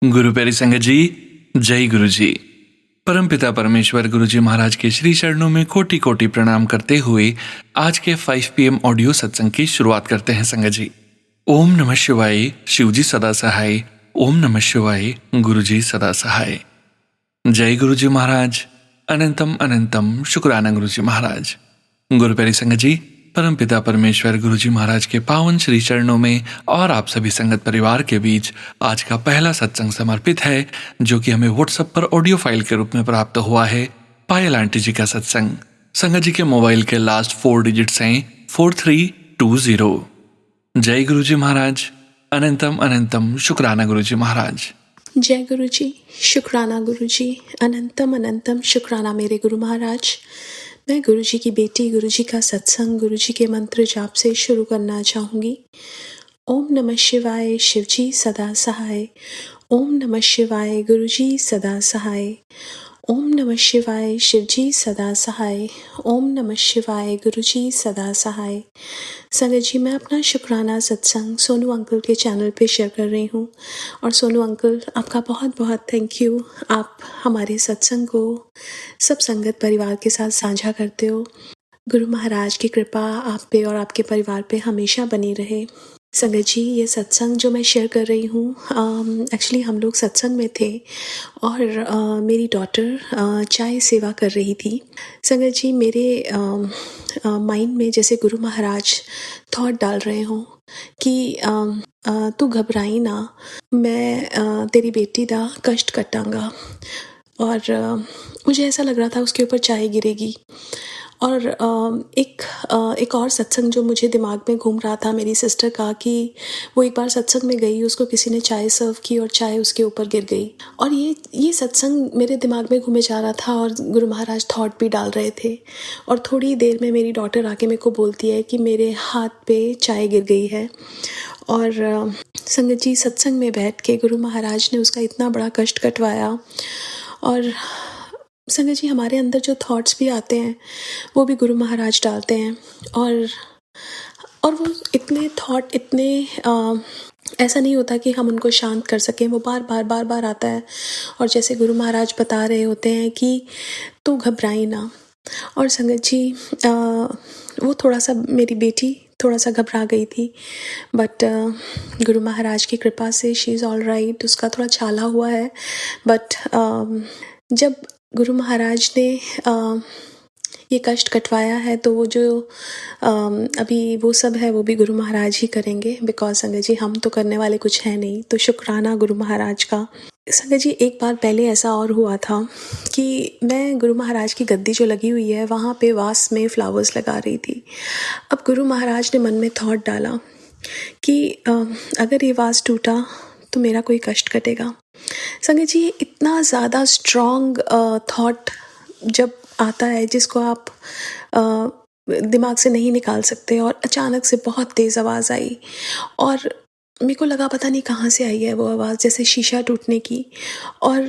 गुरु प्यारी संगत जी, जय गुरु जी। परमपिता परमेश्वर गुरु जी महाराज के श्री चरणों में कोटि कोटि प्रणाम करते हुए आज के 5 PM ऑडियो सत्संग की शुरुआत करते हैं संगत जी। ओम नमः शिवाय, शिव जी सदा सहाय। ओम नमः शिवाय, गुरु जी सदा सहाय। जय गुरु जी महाराज। अनंतम अनंतम शुक्राना गुरु जी महाराज। गुरु प्यारी संगत जी, परमपिता परमेश्वर गुरु जी महाराज के पावन श्री चरणों में और आप सभी संगत परिवार के बीच आज का पहला सत्संग समर्पित है, जो कि हमें व्हाट्सएप पर ऑडियो फाइल के रूप में प्राप्त हुआ है। पायल आंटी जी का सत्संग। संगत जी के मोबाइल के लास्ट 4 डिजिट्स हैं 4320। जय गुरु जी महाराज। अनंतम अनंतम शुक्राना गुरु जी महाराज। जय गुरु जी, शुक्राना गुरु जी, अनंतम अनंतम शुक्राना मेरे गुरु महाराज। मैं गुरु जी की बेटी गुरु जी का सत्संग गुरु जी के मंत्र जाप से शुरू करना चाहूँगी। ओम नमः शिवाय, शिव जी सदा सहाय। ओम नमः शिवाय, गुरु जी सदा सहाय। ओम नमः शिवाय, शिव जी सदा सहाय। ओम नमः शिवाय, गुरु जी सदा सहाय। संगत जी, मैं अपना शुक्राना सत्संग सोनू अंकल के चैनल पे शेयर कर रही हूँ। और सोनू अंकल, आपका बहुत बहुत थैंक यू। आप हमारे सत्संग को सब संगत परिवार के साथ साझा करते हो। गुरु महाराज की कृपा आप पे और आपके परिवार पे हमेशा बनी रहे। संगत जी, ये सत्संग जो मैं शेयर कर रही हूँ, एक्चुअली हम लोग सत्संग में थे और मेरी डॉटर चाय सेवा कर रही थी। संगत जी, मेरे माइंड में जैसे गुरु महाराज थॉट डाल रहे हों कि तू घबराई ना, मैं तेरी बेटी दा कष्ट कटांगा। और मुझे ऐसा लग रहा था उसके ऊपर चाय गिरेगी। और एक और सत्संग जो मुझे दिमाग में घूम रहा था मेरी सिस्टर का, कि वो एक बार सत्संग में गई, उसको किसी ने चाय सर्व की और चाय उसके ऊपर गिर गई। और ये सत्संग मेरे दिमाग में घूमे जा रहा था और गुरु महाराज थॉट भी डाल रहे थे। और थोड़ी देर में मेरी डॉटर आके मेरे को बोलती है कि मेरे हाथ पे चाय गिर गई है। और संगत जी, सत्संग में बैठ के गुरु महाराज ने उसका इतना बड़ा कष्ट कटवाया। और संगत जी, हमारे अंदर जो थॉट्स भी आते हैं वो भी गुरु महाराज डालते हैं। और वो इतने थॉट इतने ऐसा नहीं होता कि हम उनको शांत कर सकें, वो बार बार आता है। और जैसे गुरु महाराज बता रहे होते हैं कि तू घबराई ना। और संगत जी, वो थोड़ा सा मेरी बेटी थोड़ा सा घबरा गई थी, बट गुरु महाराज की कृपा से शी इज़ ऑल राइट। उसका थोड़ा छाला हुआ है, बट जब गुरु महाराज ने ये कष्ट कटवाया है तो वो जो अभी वो सब है वो भी गुरु महाराज ही करेंगे। बिकॉज संगत जी, हम तो करने वाले कुछ है नहीं। तो शुक्राना गुरु महाराज का। संगत जी, एक बार पहले ऐसा और हुआ था कि मैं गुरु महाराज की गद्दी जो लगी हुई है वहाँ पे वास में फ्लावर्स लगा रही थी। अब गुरु महाराज ने मन में थॉट डाला कि अगर ये वास टूटा तो मेरा कोई कष्ट कटेगा। संगत जी, इतना ज़्यादा स्ट्रॉन्ग थॉट जब आता है जिसको आप दिमाग से नहीं निकाल सकते, और अचानक से बहुत तेज़ आवाज़ आई और मेरे को लगा पता नहीं कहाँ से आई है वो आवाज़, जैसे शीशा टूटने की। और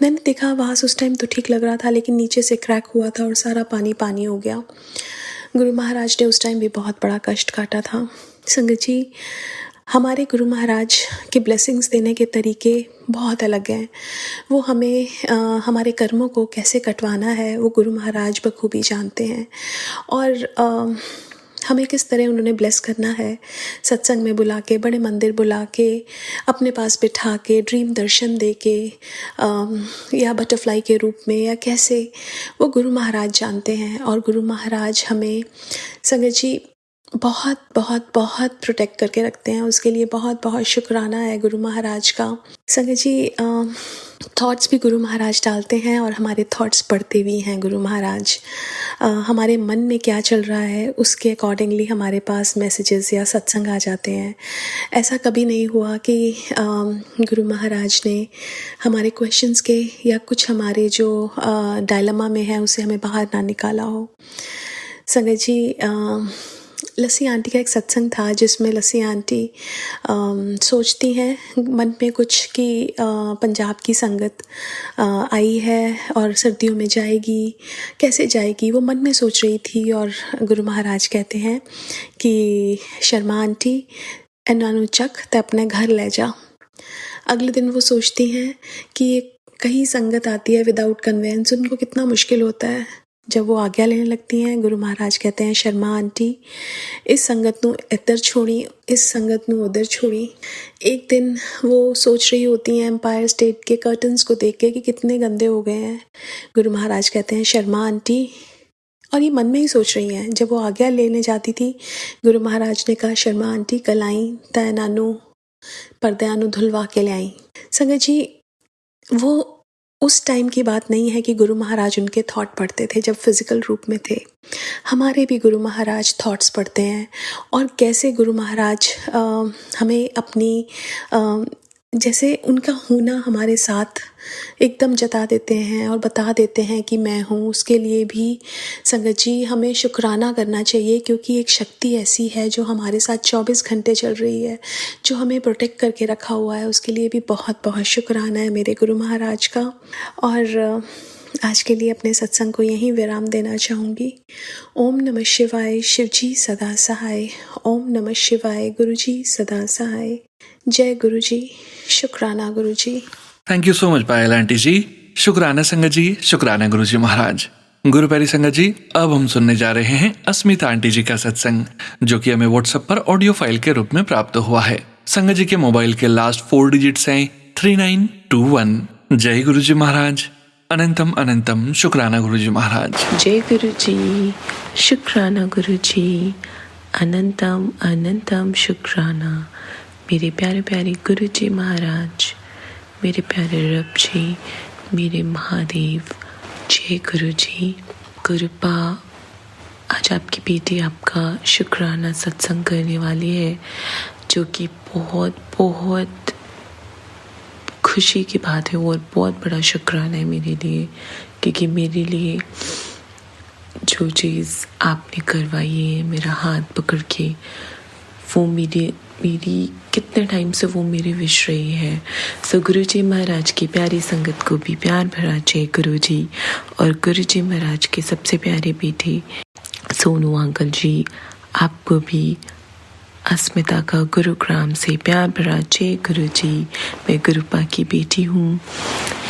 मैंने देखा आवाज़ उस टाइम तो ठीक लग रहा था, लेकिन नीचे से क्रैक हुआ था और सारा पानी पानी हो गया। गुरु महाराज ने उस टाइम भी बहुत बड़ा कष्ट काटा था। संगत जी, हमारे गुरु महाराज के ब्लेसिंग्स देने के तरीके बहुत अलग हैं। वो हमें हमारे कर्मों को कैसे कटवाना है वो गुरु महाराज बखूबी जानते हैं। और हमें किस तरह उन्होंने ब्लेस करना है, सत्संग में बुला के, बड़े मंदिर बुला के, अपने पास बिठा के, ड्रीम दर्शन दे के, या बटरफ्लाई के रूप में, या कैसे, वो गुरु महाराज जानते हैं। और गुरु महाराज हमें संगत जी बहुत बहुत बहुत प्रोटेक्ट करके रखते हैं। उसके लिए बहुत बहुत शुक्राना है गुरु महाराज का। संगत जी, थॉट्स भी गुरु महाराज डालते हैं और हमारे थॉट्स पढ़ते भी हैं गुरु महाराज। हमारे मन में क्या चल रहा है उसके अकॉर्डिंगली हमारे पास मैसेजेस या सत्संग आ जाते हैं। ऐसा कभी नहीं हुआ कि गुरु महाराज ने हमारे क्वेश्चंस के या कुछ हमारे जो डायलमा में है उसे हमें बाहर ना निकाला हो। संगत जी, लस्सी आंटी का एक सत्संग था जिसमें लस्सी आंटी सोचती हैं मन में कुछ कि पंजाब की संगत आई है और सर्दियों में जाएगी, कैसे जाएगी, वो मन में सोच रही थी। और गुरु महाराज कहते हैं कि शर्मा आंटी, इन्हों चक ते अपने घर ले जा। अगले दिन वो सोचती हैं कि ये कहीं संगत आती है विदाउट कन्वेंस, उनको कितना मुश्किल होता है। जब वो आज्ञा लेने लगती हैं, गुरु महाराज कहते हैं, शर्मा आंटी, इस संगत नू इधर छोड़ी, इस संगत नू उधर छोड़ी। एक दिन वो सोच रही होती हैं एम्पायर स्टेट के कर्टन्स को देख के कि कितने गंदे हो गए हैं। गुरु महाराज कहते हैं, शर्मा आंटी, और ये मन में ही सोच रही हैं। जब वो आज्ञा लेने जाती थी, गुरु महाराज ने कहा, शर्मा आंटी कल आई तय नानू पर्दयानु धुलवा के ले आई। संगत जी, वो उस टाइम की बात नहीं है कि गुरु महाराज उनके थॉट पढ़ते थे जब फिजिकल रूप में थे। हमारे भी गुरु महाराज थॉट्स पढ़ते हैं, और कैसे गुरु महाराज हमें अपनी जैसे उनका होना हमारे साथ एकदम जता देते हैं और बता देते हैं कि मैं हूँ। उसके लिए भी संगत जी हमें शुक्राना करना चाहिए, क्योंकि एक शक्ति ऐसी है जो हमारे साथ 24 घंटे चल रही है, जो हमें प्रोटेक्ट करके रखा हुआ है। उसके लिए भी बहुत बहुत शुक्राना है मेरे गुरु महाराज का। और आज के लिए अपने सत्संग को यहीं विराम देना चाहूँगी। ओम नमः शिवाय, शिवजी सदा सहाय। ओम नमः शिवाय, गुरुजी सदा सहाय। जय गुरुजी, शुक्राना Guruji. Thank you so much Payal aunty ji. शुक्राना संगत जी, शुक्राना गुरु जी महाराज। गुरु प्यारी संगत जी, अब हम सुनने जा रहे हैं अस्मिता आंटी जी का सत्संग, जो कि हमें व्हाट्सएप पर ऑडियो फाइल के रूप में प्राप्त हुआ है। संगत जी के मोबाइल के लास्ट 4 डिजिट्स हैं 3921। जय गुरु जी महाराज। अनंतम अनंतम शुक्राना गुरु जी महाराज। जय गुरु जी, शुक्राना गुरु जी। अनंतम अनंतम शुक्राना मेरे प्यारे प्यारे गुरु जी महाराज, मेरे प्यारे रब जी, मेरे महादेव। जय गुरु जी। गुरुपा, आज आपकी बेटी आपका शुक्राना सत्संग करने वाली है, जो कि बहुत बहुत खुशी की बात है और बहुत बड़ा शुक्राना है मेरे लिए, क्योंकि मेरे लिए जो चीज़ आपने करवाई है मेरा हाथ पकड़ के, वो मेरी कितने टाइम से वो मेरी विश रही है। सो गुरु जी महाराज की प्यारी संगत को भी प्यार भरा जय गुरु जी। और गुरु जी महाराज के सबसे प्यारे बेटे सोनू अंकल जी, आपको भी अस्मिता का गुरुग्राम से प्यार भरा जय गुरु जी। मैं गुरुपा की बेटी हूँ,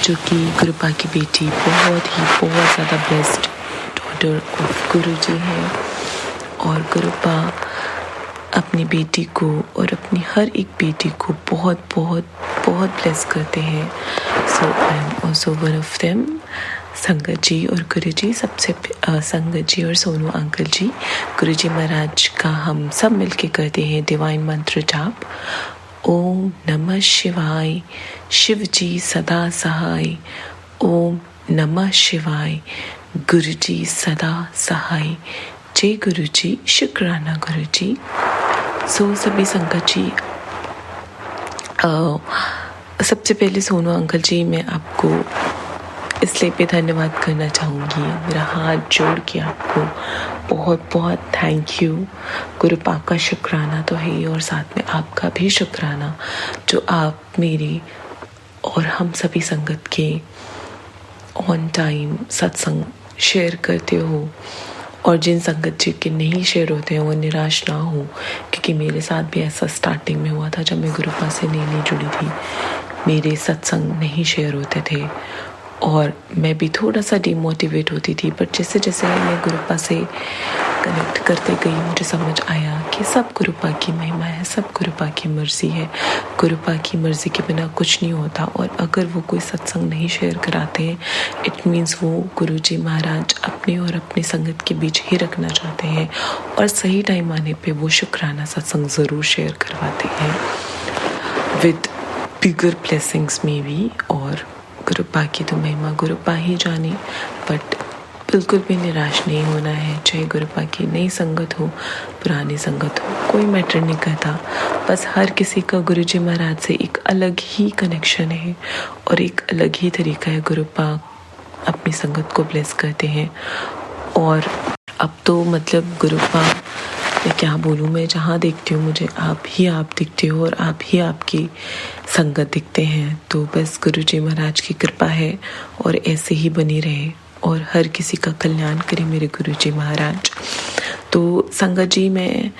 जो कि गुरुपा की बेटी बहुत ज़्यादा ब्लेस्ड डॉटर ऑफ गुरु जी है। और गुरुपा अपनी बेटी को और अपनी हर एक बेटी को बहुत ब्लेस करते हैं। So I am also one of them. संगत जी और गुरु जी सबसे संगत जी और सोनू अंकल जी, गुरु जी महाराज का हम सब मिलके करते हैं डिवाइन मंत्र जाप। ओम नमः शिवाय, शिव जी सदा सहाय। ओम नमः शिवाय, गुरु जी सदा सहाय। जय गुरु जी, शुक्राना गुरु जी। सो सभी संगत जी, सबसे पहले सोनू अंकल जी, मैं आपको इसलिए पे धन्यवाद करना चाहूँगी, मेरा हाथ जोड़ के आपको बहुत थैंक यू। गुरुपा का शुक्राना तो है ही, और साथ में आपका भी शुक्राना, जो आप मेरी और हम सभी संगत के ऑन टाइम सत्संग शेयर करते हो। और जिन संगत जी के नहीं शेयर होते हैं वो निराश ना हो, क्योंकि मेरे साथ भी ऐसा स्टार्टिंग में हुआ था। जब मैं गुरुपा से नई जुड़ी थी, मेरे सत्संग नहीं शेयर होते थे और मैं भी थोड़ा सा डिमोटिवेट होती थी। बट जैसे जैसे मैं गुरुपा से कनेक्ट करते गई, मुझे समझ आया कि सब गुरुपा की महिमा है, सब गुरुपा की मर्जी है। गुरुपा की मर्जी के बिना कुछ नहीं होता। और अगर वो कोई सत्संग नहीं शेयर कराते हैं, इट मीन्स वो गुरु जी महाराज अपने और अपनी संगत के बीच ही रखना चाहते हैं, और सही टाइम आने पे वो शुक्राना सत्संग ज़रूर शेयर करवाते हैं विद बिगर ब्लेसिंग्स में भी। और गुरुपा की तो महिमा गुरुपा ही जाने, बट बिल्कुल भी निराश नहीं होना है। चाहे गुरुपा की नई संगत हो, पुरानी संगत हो, कोई मैटर नहीं करता। बस हर किसी का गुरु जी महाराज से एक अलग ही कनेक्शन है और एक अलग ही तरीका है। गुरुपा अपनी संगत को ब्लेस करते हैं। और अब तो मतलब गुरुपा, मैं क्या बोलूँ, मैं जहाँ देखती हूँ मुझे आप दिखते हो और आप ही आपकी संगत दिखते हैं। तो बस गुरु जी महाराज की कृपा है और ऐसे ही बनी रहे, और हर किसी का कल्याण करे मेरे गुरु जी महाराज। तो संगत जी, मैं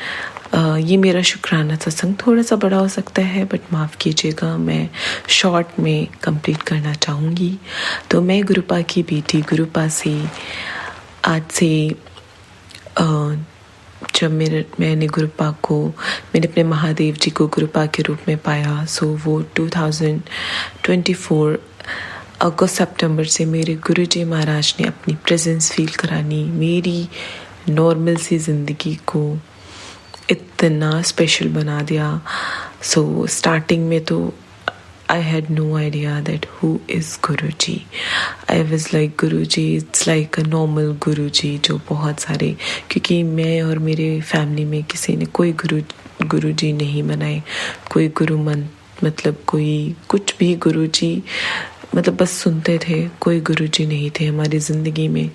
ये मेरा शुक्राना सत्संग थोड़ा सा बड़ा हो सकता है, बट माफ़ कीजिएगा, मैं शॉर्ट में कंप्लीट करना चाहूँगी। तो मैं गुरुपा की बेटी गुरुपा से आज से जब मैंने गुरुपा को, मैंने अपने महादेव जी को गुरुपा के रूप में पाया, सो वो 2024 अगस्त सितंबर से मेरे गुरुजी महाराज ने अपनी प्रेजेंस फील करानी, मेरी नॉर्मल सी ज़िंदगी को इतना स्पेशल बना दिया। सो स्टार्टिंग में तो I had no idea that who is Guruji. I was like Guruji, it's like a normal Guruji जो बहुत सारे, क्योंकि मैं और मेरे फैमिली में किसी ने कोई गुरुजी नहीं बनाए, कोई मतलब कोई कुछ भी गुरुजी मतलब बस सुनते थे, कोई गुरुजी नहीं थे हमारी ज़िंदगी में।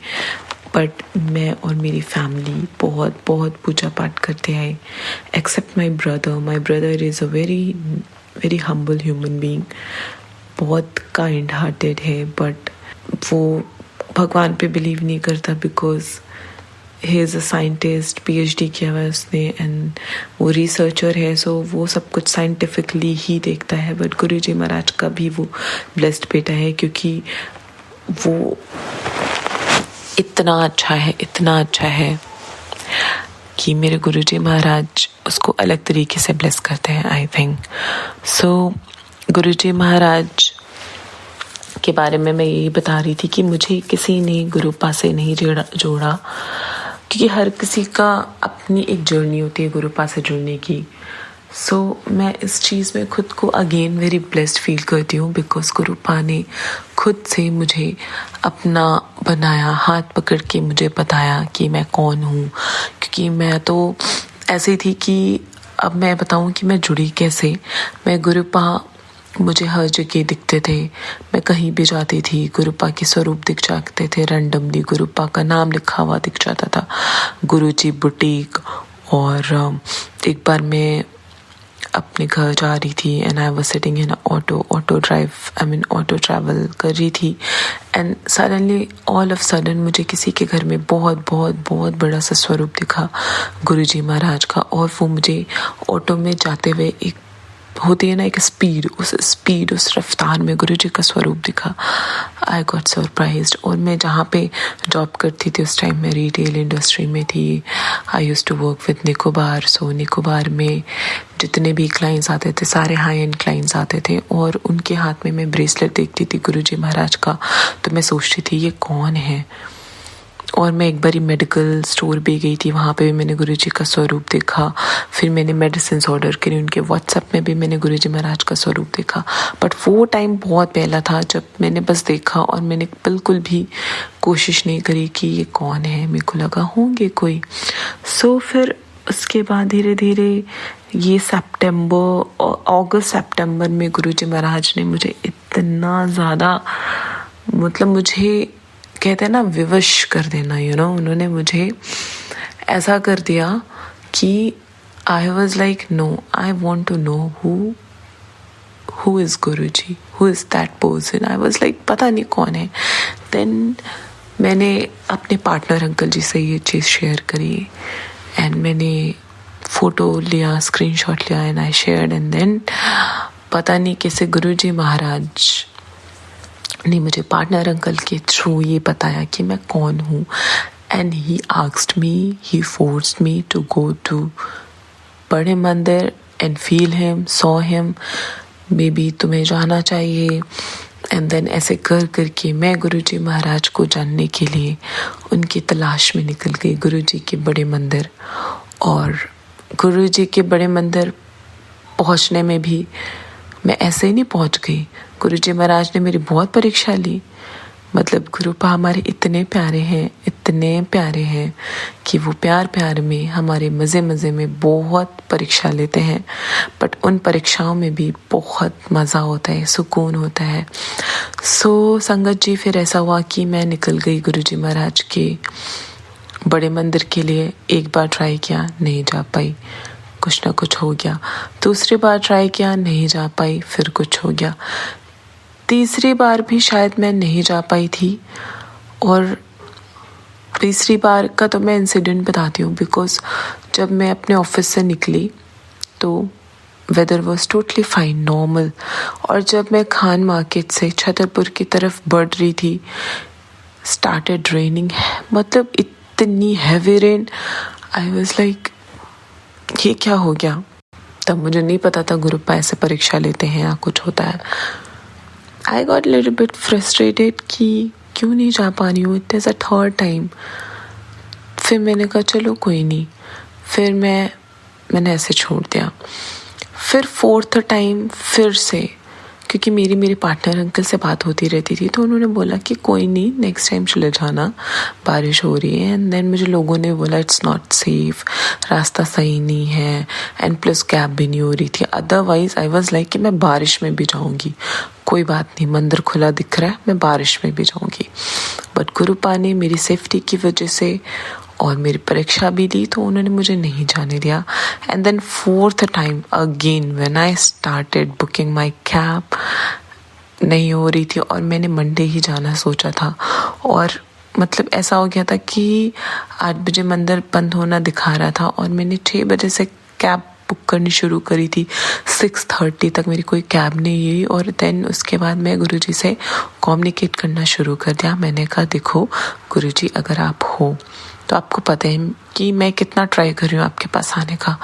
बट मैं और मेरी फैमिली बहुत बहुत पूजा पाठ करते आए, except my brother is a very humble human being, बहुत काइंड हार्टेड है, बट वो भगवान पे बिलीव नहीं करता because he is a scientist, PhD किया हुआ है उसने, एंड वो रिसर्चर है, सो वो सब कुछ साइंटिफिकली ही देखता है। बट गुरुजी महाराज का भी वो ब्लेस्ड बेटा है, क्योंकि वो इतना अच्छा है कि मेरे गुरुजी महाराज उसको अलग तरीके से ब्लेस करते हैं, आई थिंक। सो गुरुजी महाराज के बारे में मैं यही बता रही थी कि मुझे किसी ने गुरुपा से नहीं जोड़ा, क्योंकि हर किसी का अपनी एक जर्नी होती है गुरुपा से जुड़ने की। सो मैं इस चीज़ में खुद को अगेन वेरी ब्लेस्ड फील करती हूँ, बिकॉज गुरुपा ने खुद से मुझे अपना बनाया, हाथ पकड़ के मुझे बताया कि मैं कौन हूँ। क्योंकि मैं तो ऐसी थी कि अब मैं बताऊँ कि मैं जुड़ी कैसे। मैं गुरुपा मुझे हर जगह दिखते थे, मैं कहीं भी जाती थी गुरुपा के स्वरूप दिख जाते थे, रैंडमली गुरुपा का नाम लिखा हुआ दिख जाता था, गुरुजी बुटीक। और एक बार मैं अपने घर जा रही थी and I was sitting in auto travel कर रही थी, and suddenly all of sudden मुझे किसी के घर में बहुत बड़ा सा स्वरूप दिखा गुरुजी महाराज का। और वो मुझे ऑटो में जाते हुए एक होती है ना एक स्पीड, उस रफ्तार में गुरुजी का स्वरूप दिखा। I got surprised. और मैं जहाँ पे जॉब करती थी उस टाइम में रिटेल इंडस्ट्री में थी। I used to work with Nicobar. So Nicobar में जितने भी क्लाइंट्स आते थे सारे हाई एंड क्लाइंट्स आते थे, और उनके हाथ में मैं ब्रेसलेट देखती थी गुरुजी महाराज का, तो मैं सोचती थी ये कौन है। और मैं एक बारी मेडिकल स्टोर भी गई थी, वहाँ पे भी मैंने गुरुजी का स्वरूप देखा। फिर मैंने मेडिसिन ऑर्डर करी, उनके व्हाट्सएप में भी मैंने गुरुजी महाराज का स्वरूप देखा। बट वो टाइम बहुत पहला था जब मैंने बस देखा, और मैंने बिल्कुल भी कोशिश नहीं करी कि ये कौन है। मेरे को लगा होंगे कोई। सो फिर उसके बाद धीरे धीरे ये अगस्त सितंबर में गुरुजी महाराज ने मुझे इतना ज़्यादा, मतलब मुझे कहते हैं ना विवश कर देना, उन्होंने मुझे ऐसा कर दिया कि I was like no, I want to know who is Guruji, who is that person. I was like पता नहीं कौन है। देन मैंने अपने पार्टनर अंकल जी से ये चीज़ शेयर करी, एंड मैंने फ़ोटो लिया, स्क्रीनशॉट लिया, and I shared. And then पता नहीं कैसे गुरुजी महाराज ने मुझे पार्टनर अंकल के थ्रू ये बताया कि मैं कौन हूँ। And he asked me, he forced me to go to बड़े मंदिर and feel him, saw him, maybe तुम्हें जाना चाहिए। एंड देन ऐसे करके मैं गुरुजी महाराज को जानने के लिए उनकी तलाश में निकल गई, गुरुजी के बड़े मंदिर। और गुरुजी के बड़े मंदिर पहुँचने में भी मैं ऐसे ही नहीं पहुँच गई। गुरुजी महाराज ने मेरी बहुत परीक्षा ली। मतलब गुरुपा हमारे इतने प्यारे हैं कि वो प्यार में हमारे मज़े में बहुत परीक्षा लेते हैं, बट उन परीक्षाओं में भी बहुत मज़ा होता है, सुकून होता है। सो संगत जी, फिर ऐसा हुआ कि मैं निकल गई गुरुजी महाराज के बड़े मंदिर के लिए। एक बार ट्राई किया, नहीं जा पाई, कुछ ना कुछ हो गया। दूसरी बार ट्राई किया, नहीं जा पाई, फिर कुछ हो गया। तीसरी बार भी शायद मैं नहीं जा पाई थी, और तीसरी बार का तो मैं इंसिडेंट बताती हूँ, बिकॉज जब मैं अपने ऑफिस से निकली तो weather was totally fine, normal. और जब मैं खान मार्केट से छतरपुर की तरफ बढ़ रही थी, स्टार्टेड रेनिंग, मतलब इतनी heavy rain. I was like ये क्या हो गया। तब मुझे नहीं पता था गुरुपा ऐसे परीक्षा लेते हैं या कुछ होता है। I got little bit frustrated कि क्यों नहीं जा पा रही हूँ। It is a third time. फिर मैंने कहा चलो कोई नहीं, फिर मैंने ऐसे छोड़ दिया। फिर फोर्थ टाइम फिर से, क्योंकि मेरे पार्टनर अंकल से बात होती रहती थी, तो उन्होंने बोला कि कोई नहीं, नेक्स्ट टाइम चले जाना, बारिश हो रही है। एंड देन मुझे लोगों ने बोला इट्स नॉट सेफ, रास्ता सही नहीं है, एंड प्लस कैब भी नहीं हो रही थी। अदरवाइज आई वाज लाइक कि मैं बारिश में भी जाऊंगी, कोई बात नहीं, मंदिर खुला दिख रहा है, मैं बारिश में भी जाऊंगी। बट गुरुपा ने मेरी सेफ्टी की वजह से और मेरी परीक्षा भी दी, तो उन्होंने मुझे नहीं जाने दिया। And then fourth time again when I started booking my cab, नहीं हो रही थी और मैंने मंडे ही जाना सोचा था। और मतलब ऐसा हो गया था कि 8 बजे मंदिर बंद होना दिखा रहा था और मैंने 6 बजे से कैब बुक करनी शुरू करी थी। 6:30 तक मेरी कोई कैब नहीं हुई। और देन उसके बाद मैं गुरुजी से कम्युनिकेट करना शुरू कर दिया। मैंने कहा देखो गुरुजी, अगर आप हो तो आपको पता है कि मैं कितना ट्राई कर रही हूँ आपके पास आने का,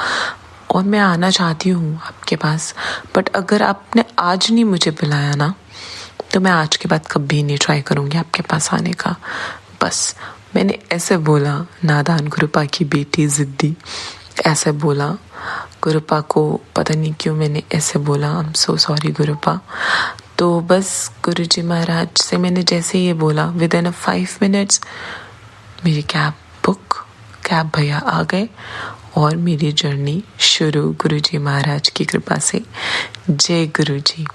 और मैं आना चाहती हूँ आपके पास, बट अगर आपने आज नहीं मुझे बुलाया ना, तो मैं आज के बाद कभी नहीं ट्राई करूँगी आपके पास आने का। बस मैंने ऐसे बोला। नादान गुरुपा की बेटी जिद्दी, ऐसे बोला गुरुपा को। पता नहीं क्यों मैंने ऐसे बोला। I am so sorry गुरुपा। तो बस गुरुजी महाराज से मैंने जैसे ये बोला, विद इन 5 मिनट्स मेरी कैब भैया आ गए और मेरी जर्नी शुरू गुरुजी महाराज की कृपा से। जय गुरुजी।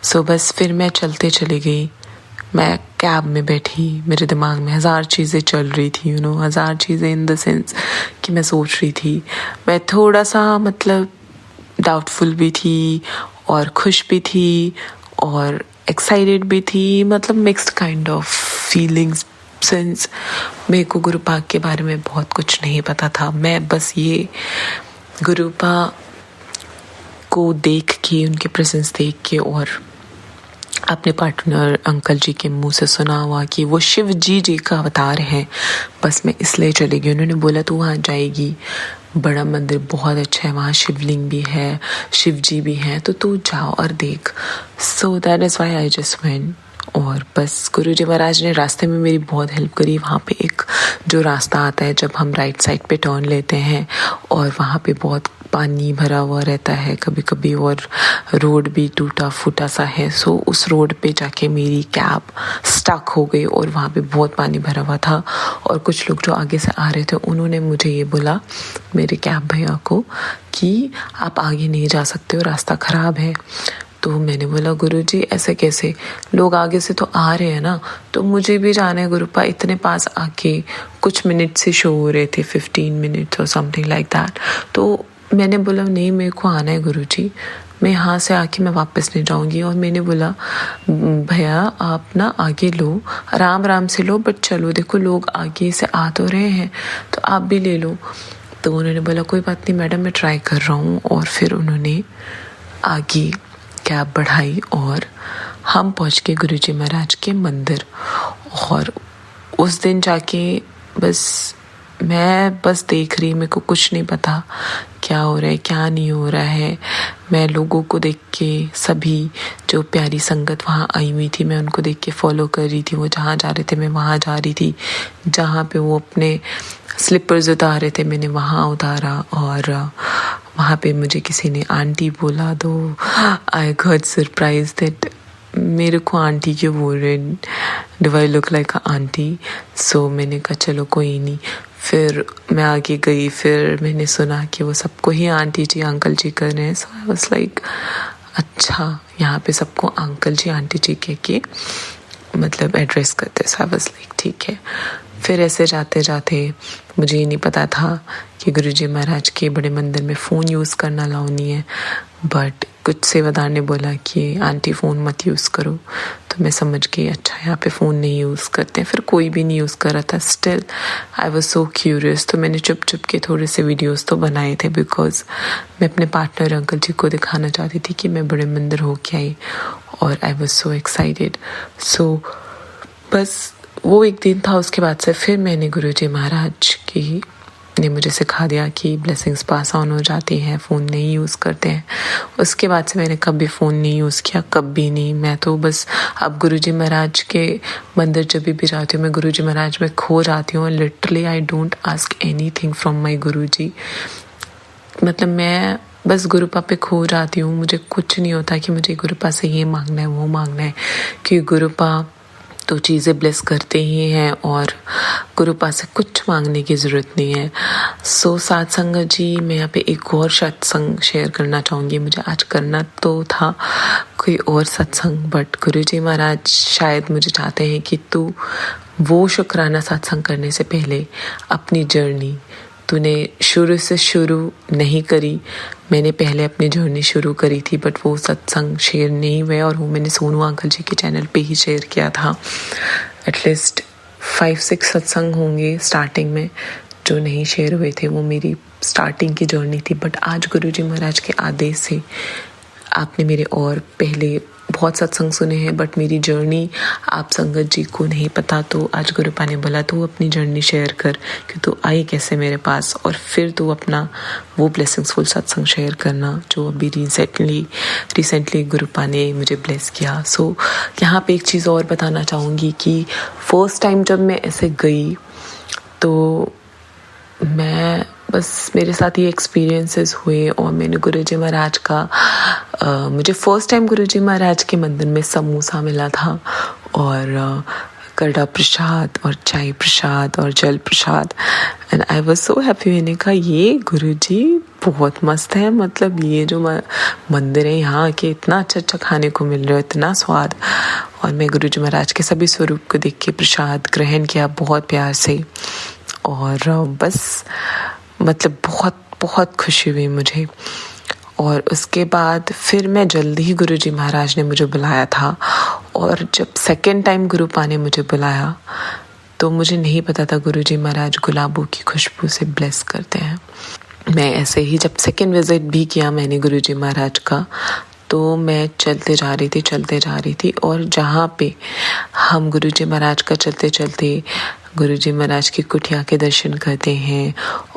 सो बस फिर मैं चलते चली गई। मैं कैब में बैठी, मेरे दिमाग में 1000 चीज़ें चल रही थी, 1000 चीज़ें इन द सेंस कि मैं सोच रही थी। मैं थोड़ा सा मतलब डाउटफुल भी थी और खुश भी थी और एक्साइटेड भी थी, मतलब mixed kind of feelings. Since मेरे को गुरुपा के बारे में बहुत कुछ नहीं पता था, मैं बस ये गुरुपा को देख के, उनके प्रेजेंस देख के और अपने पार्टनर अंकल जी के मुंह से सुना हुआ कि वो शिव जी का अवतार हैं, बस मैं इसलिए चली गई। उन्होंने बोला तू वहाँ जाएगी, बड़ा मंदिर बहुत अच्छा है, वहाँ शिवलिंग भी है, शिव जी भी हैं, तो तू जाओ और देख। So that is why I just went. और बस गुरुजी महाराज ने रास्ते में मेरी बहुत हेल्प करी। वहाँ पे एक जो रास्ता आता है जब हम राइट साइड पे टर्न लेते हैं, और वहाँ पे बहुत पानी भरा हुआ रहता है कभी कभी, और रोड भी टूटा फूटा सा है। सो उस रोड पे जाके मेरी कैब स्टक हो गई और वहाँ पे बहुत पानी भरा हुआ था। और कुछ लोग जो आगे से आ रहे थे उन्होंने मुझे ये बोला, मेरे कैब भैया को, कि आप आगे नहीं जा सकते हो, रास्ता ख़राब है। तो मैंने बोला गुरुजी ऐसे कैसे, लोग आगे से तो आ रहे हैं ना, तो मुझे भी जाना है। गुरुपा इतने पास आके कुछ मिनट से शो हो रहे थे, 15 मिनट्स और समथिंग लाइक दैट। तो मैंने बोला नहीं, मेरे को आना है गुरुजी, मैं यहाँ से आके मैं वापस नहीं जाऊँगी। और मैंने बोला भैया आप ना आगे लो, आराम से लो, बट चलो देखो लोग आगे से आ तो रहे हैं, तो आप भी ले लो। तो उन्होंने बोला कोई बात नहीं मैडम, मैं ट्राई कर रहा हूँ। और फिर उन्होंने आगे कैब बढ़ाई और हम पहुंच गए गुरुजी महाराज के मंदिर। और उस दिन जाके मैं बस देख रही, मेरे को कुछ नहीं पता क्या हो रहा है क्या नहीं हो रहा है। मैं लोगों को देख के, सभी जो प्यारी संगत वहाँ आई हुई थी, मैं उनको देख के फॉलो कर रही थी। वो जहाँ जा रहे थे मैं वहाँ जा रही थी, जहाँ पे वो अपने स्लीपर्स उतार रहे थे मैंने वहाँ उतारा। और वहाँ पे मुझे किसी ने आंटी बोला, तो आई गॉट सरप्राइज दैट मेरे को आंटी क्यों बोल रहे, do I look like aunty. So मैंने कहा चलो कोई नहीं। फिर मैं आगे गई, फिर मैंने सुना कि वो सबको ही आंटी जी अंकल जी कर रहे हैं। सो आई वाज लाइक अच्छा, यहाँ पे सबको अंकल जी आंटी जी कह के मतलब एड्रेस करते। सो आई वाज लाइक ठीक है। फिर ऐसे जाते जाते मुझे ये नहीं पता था कि गुरुजी महाराज के बड़े मंदिर में फ़ोन यूज़ करना अलाउ नहीं है, बट कुछ सेवादार ने बोला कि आंटी फ़ोन मत यूज़ करो, तो मैं समझ गई अच्छा यहाँ पे फ़ोन नहीं यूज़ करते हैं। फिर कोई भी नहीं यूज़ कर रहा था। Still I was so curious, तो मैंने चुप चुप के थोड़े से वीडियोस तो बनाए थे, बिकॉज मैं अपने पार्टनर अंकल जी को दिखाना चाहती थी कि मैं बड़े मंदिर होके आई, और आई वाज सो एक्साइटेड। सो बस वो एक दिन था। उसके बाद से फिर मैंने गुरुजी महाराज की ने मुझे सिखा दिया कि ब्लेसिंग्स पास ऑन हो जाती हैं, फ़ोन नहीं यूज़ करते हैं। उसके बाद से मैंने कभी फ़ोन नहीं यूज़ किया, कभी नहीं। मैं तो बस अब गुरुजी महाराज के मंदिर जब भी जाती हूँ, मैं गुरुजी महाराज में खो जाती हूँ। Literally I don't ask anything from my Guruji. मतलब मैं बस गुरुपा पे खो जाती हूँ। मुझे कुछ नहीं होता कि मुझे गुरुपा से ये मांगना है वो मांगना है, क्योंकि गुरुपा तो चीज़ें ब्लेस करते ही हैं और गुरुपा से कुछ मांगने की ज़रूरत नहीं है। सो साथ संगत जी, मैं यहाँ पे एक और सत्संग शेयर करना चाहूँगी। मुझे आज करना तो था कोई और सत्संग, बट गुरुजी महाराज शायद मुझे चाहते हैं कि तू वो शुक्राना सत्संग करने से पहले अपनी जर्नी तूने शुरू से शुरू नहीं करी। मैंने पहले अपनी जर्नी शुरू करी थी, बट वो सत्संग शेयर नहीं हुए, और वो मैंने सोनू अंकल जी के चैनल पे ही शेयर किया था। एटलीस्ट 5-6 सत्संग होंगे स्टार्टिंग में जो नहीं शेयर हुए थे। वो मेरी स्टार्टिंग की जर्नी थी। बट आज गुरुजी महाराज के आदेश से आपने मेरे और पहले बहुत सत्संग सुने हैं, बट मेरी जर्नी आप संगत जी को नहीं पता। तो आज गुरुपा ने बोला तू अपनी जर्नी शेयर कर कि तू आई कैसे मेरे पास, और फिर तू अपना वो ब्लेसिंग्सफुल सत्संग शेयर करना जो अभी रिसेंटली गुरुपा ने मुझे ब्लेस किया। सो यहाँ पे एक चीज़ और बताना चाहूँगी कि फर्स्ट टाइम जब मैं ऐसे गई तो मैं बस मेरे साथ ये एक्सपीरियंसेस हुए, और मैंने गुरुजी महाराज का मुझे फर्स्ट टाइम गुरुजी महाराज के मंदिर में समोसा मिला था, और कड़ा प्रसाद और चाय प्रसाद और जल प्रसाद, and I was so happy. मैंने कहा ये गुरुजी बहुत मस्त है, मतलब ये जो मंदिर है यहाँ के इतना अच्छा खाने को मिल रहा है, इतना स्वाद। और मैं गुरुजी महाराज के सभी स्वरूप को देख के प्रसाद ग्रहण किया बहुत प्यार से, और बस मतलब बहुत बहुत खुशी हुई मुझे। और उसके बाद फिर मैं जल्दी ही गुरुजी महाराज ने मुझे बुलाया था, और जब सेकंड टाइम गुरुपा ने मुझे बुलाया तो मुझे नहीं पता था गुरुजी महाराज गुलाबों की खुशबू से ब्लेस करते हैं। मैं ऐसे ही जब सेकंड विजिट भी किया मैंने गुरुजी महाराज का, तो मैं चलते जा रही थी, और जहाँ पे हम गुरुजी महाराज का चलते चलते गुरुजी महाराज की कुटिया के दर्शन करते हैं,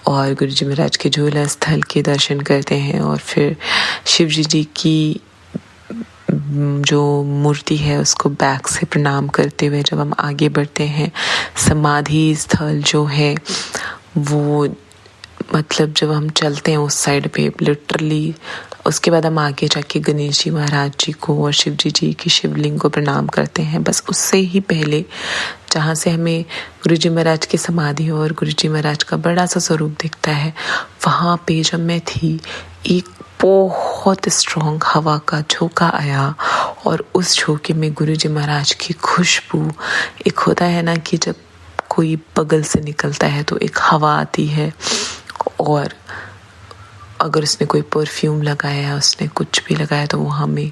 और गुरुजी महाराज के झूला स्थल के दर्शन करते हैं, और फिर शिव जी की जो मूर्ति है उसको बैक से प्रणाम करते हुए जब हम आगे बढ़ते हैं, समाधि स्थल जो है वो मतलब जब हम चलते हैं उस साइड पे लिटरली, उसके बाद हम आगे जाके गणेश जी महाराज जी को और शिव जी की शिवलिंग को प्रणाम करते हैं। बस उससे ही पहले जहाँ से हमें गुरुजी महाराज की समाधि और गुरुजी महाराज का बड़ा सा स्वरूप दिखता है, वहाँ पे जब मैं थी एक बहुत स्ट्रॉन्ग हवा का झोंका आया, और उस झोंके में गुरुजी महाराज की खुशबू, एक होता है ना कि जब कोई बगल से निकलता है तो एक हवा आती है, और अगर उसने कोई परफ्यूम लगाया, उसने कुछ भी लगाया तो वो हमें